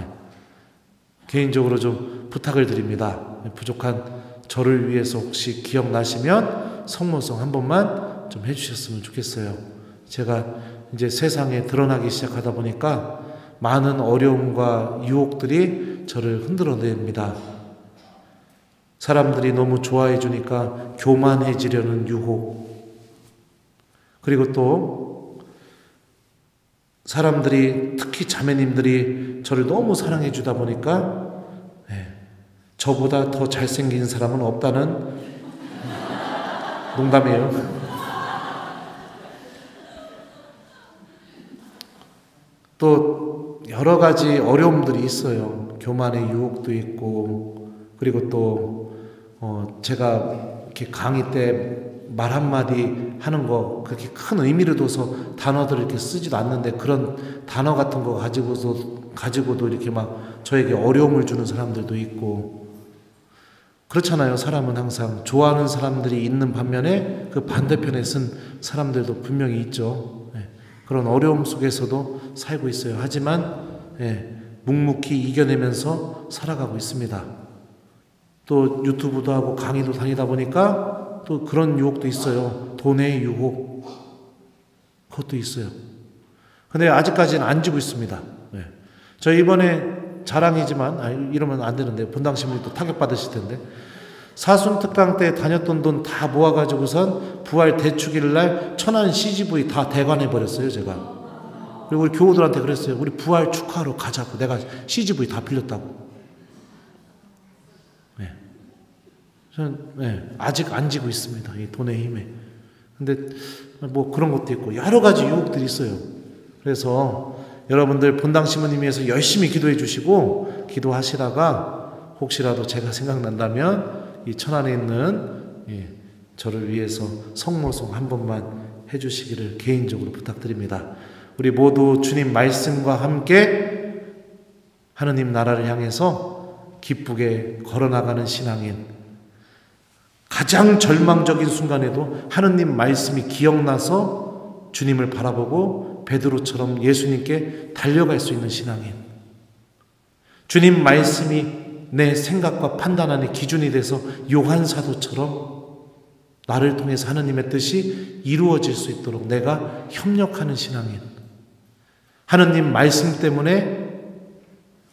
[SPEAKER 1] 개인적으로 좀 부탁을 드립니다. 부족한 저를 위해서 혹시 기억나시면 성모성 한 번만 좀 해주셨으면 좋겠어요. 제가 이제 세상에 드러나기 시작하다 보니까 많은 어려움과 유혹들이 저를 흔들어냅니다. 사람들이 너무 좋아해 주니까 교만해지려는 유혹, 그리고 또 사람들이 특히 자매님들이 저를 너무 사랑해 주다 보니까 저보다 더 잘생긴 사람은 없다는 농담이에요. 또 여러 가지 어려움들이 있어요. 교만의 유혹도 있고, 그리고 또 제가 이렇게 강의 때 말 한마디 하는 거 그렇게 큰 의미를 둬서 단어들을 이렇게 쓰지도 않는데 그런 단어 같은 거 가지고도 이렇게 막 저에게 어려움을 주는 사람들도 있고, 그렇잖아요. 사람은 항상 좋아하는 사람들이 있는 반면에 그 반대편에 쓴 사람들도 분명히 있죠. 그런 어려움 속에서도 살고 있어요. 하지만 묵묵히 이겨내면서 살아가고 있습니다. 또 유튜브도 하고 강의도 다니다 보니까 또 그런 유혹도 있어요. 돈의 유혹, 그것도 있어요. 근데 아직까지는 안 지고 있습니다. 저 이번에 자랑이지만 이러면 안 되는데 본당신문이 또 타격받으실 텐데, 사순특강 때 다녔던 돈 다 모아가지고선 부활 대축일 날 천안 CGV 다 대관해버렸어요, 제가. 그리고 우리 교우들한테 그랬어요. 우리 부활 축하하러 가자고. 내가 CGV 다 빌렸다고. 저는 아직 안 지고 있습니다. 이 돈의 힘에. 근데 뭐 그런 것도 있고 여러 가지 유혹들이 있어요. 그래서 여러분들 본당신문을 위해서 열심히 기도해 주시고, 기도하시다가 혹시라도 제가 생각난다면 이 천안에 있는 저를 위해서 성모송 한 번만 해주시기를 개인적으로 부탁드립니다. 우리 모두 주님 말씀과 함께 하느님 나라를 향해서 기쁘게 걸어나가는 신앙인, 가장 절망적인 순간에도 하느님 말씀이 기억나서 주님을 바라보고 베드로처럼 예수님께 달려갈 수 있는 신앙인, 주님 말씀이 내 생각과 판단 안의 기준이 돼서 요한 사도처럼 나를 통해서 하느님의 뜻이 이루어질 수 있도록 내가 협력하는 신앙인, 하느님 말씀 때문에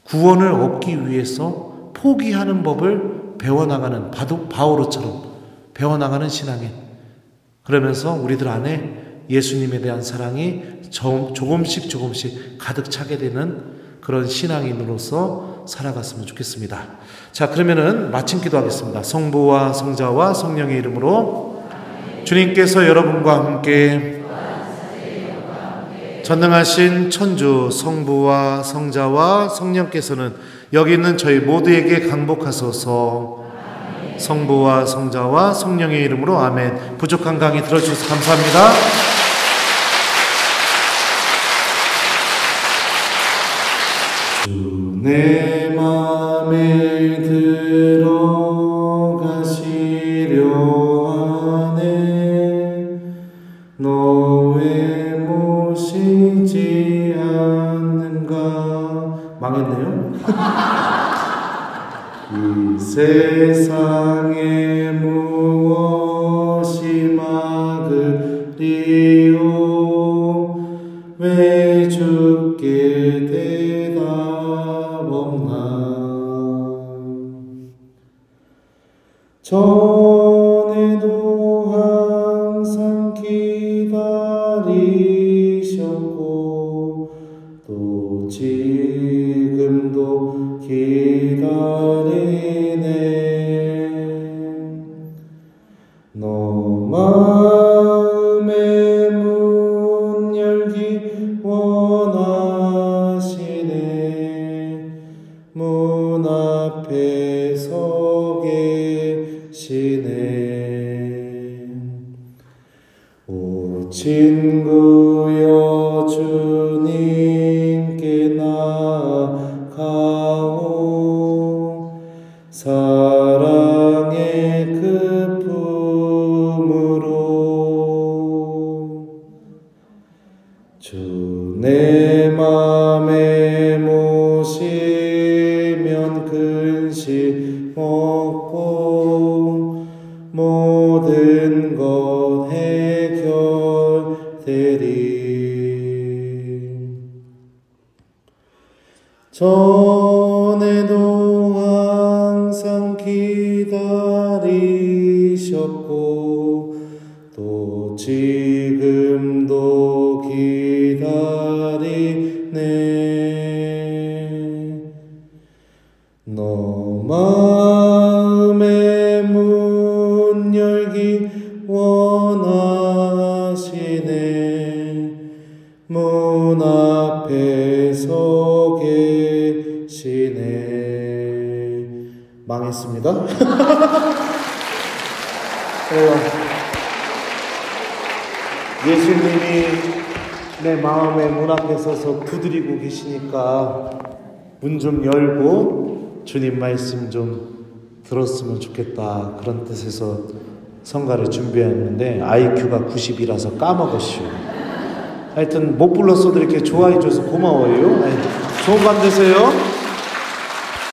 [SPEAKER 1] 구원을 얻기 위해서 포기하는 법을 배워나가는 바오로처럼 배워나가는 신앙인, 그러면서 우리들 안에 예수님에 대한 사랑이 조금씩 가득 차게 되는 그런 신앙인으로서 살아갔으면 좋겠습니다. 자, 그러면은 마침 기도하겠습니다. 성부와 성자와 성령의 이름으로. 주님께서 여러분과 함께 전능하신 천주 성부와 성자와 성령께서는 여기 있는 저희 모두에게 강복하소서. 성부와 성자와 성령의 이름으로 아멘. 부족한 강의 들어주셔서 감사합니다. 주 내 맘에 들어가시려 하네. 너 왜 모시지 않는가. 망했네요. 이 세상에 무엇이 막으리요. 왜 주께 대답 없나. 전에도 항상 기다리셨고 또 지금도 기다리네. 너 마음의 문 열기 원하시네. 문 앞에 서 계시네. 오 친구여 주님께 나아가오. 사랑의 그 품으로. 주 내 맘에 모시면 근심 없고 모든 것 해결되리. 전에도 항상 기다리셨고 또 지금도 기다리네. 너 마음의 문 열기 원하시네. 망했습니다. 예수님이 내 마음의 문 앞에 서서 두드리고 계시니까 문 좀 열고 주님 말씀 좀 들었으면 좋겠다, 그런 뜻에서 성가를 준비했는데 IQ가 90이라서 까먹었슈. 하여튼 못 불렀어도 이렇게 좋아해 줘서 고마워요. 좋은 밤 되세요.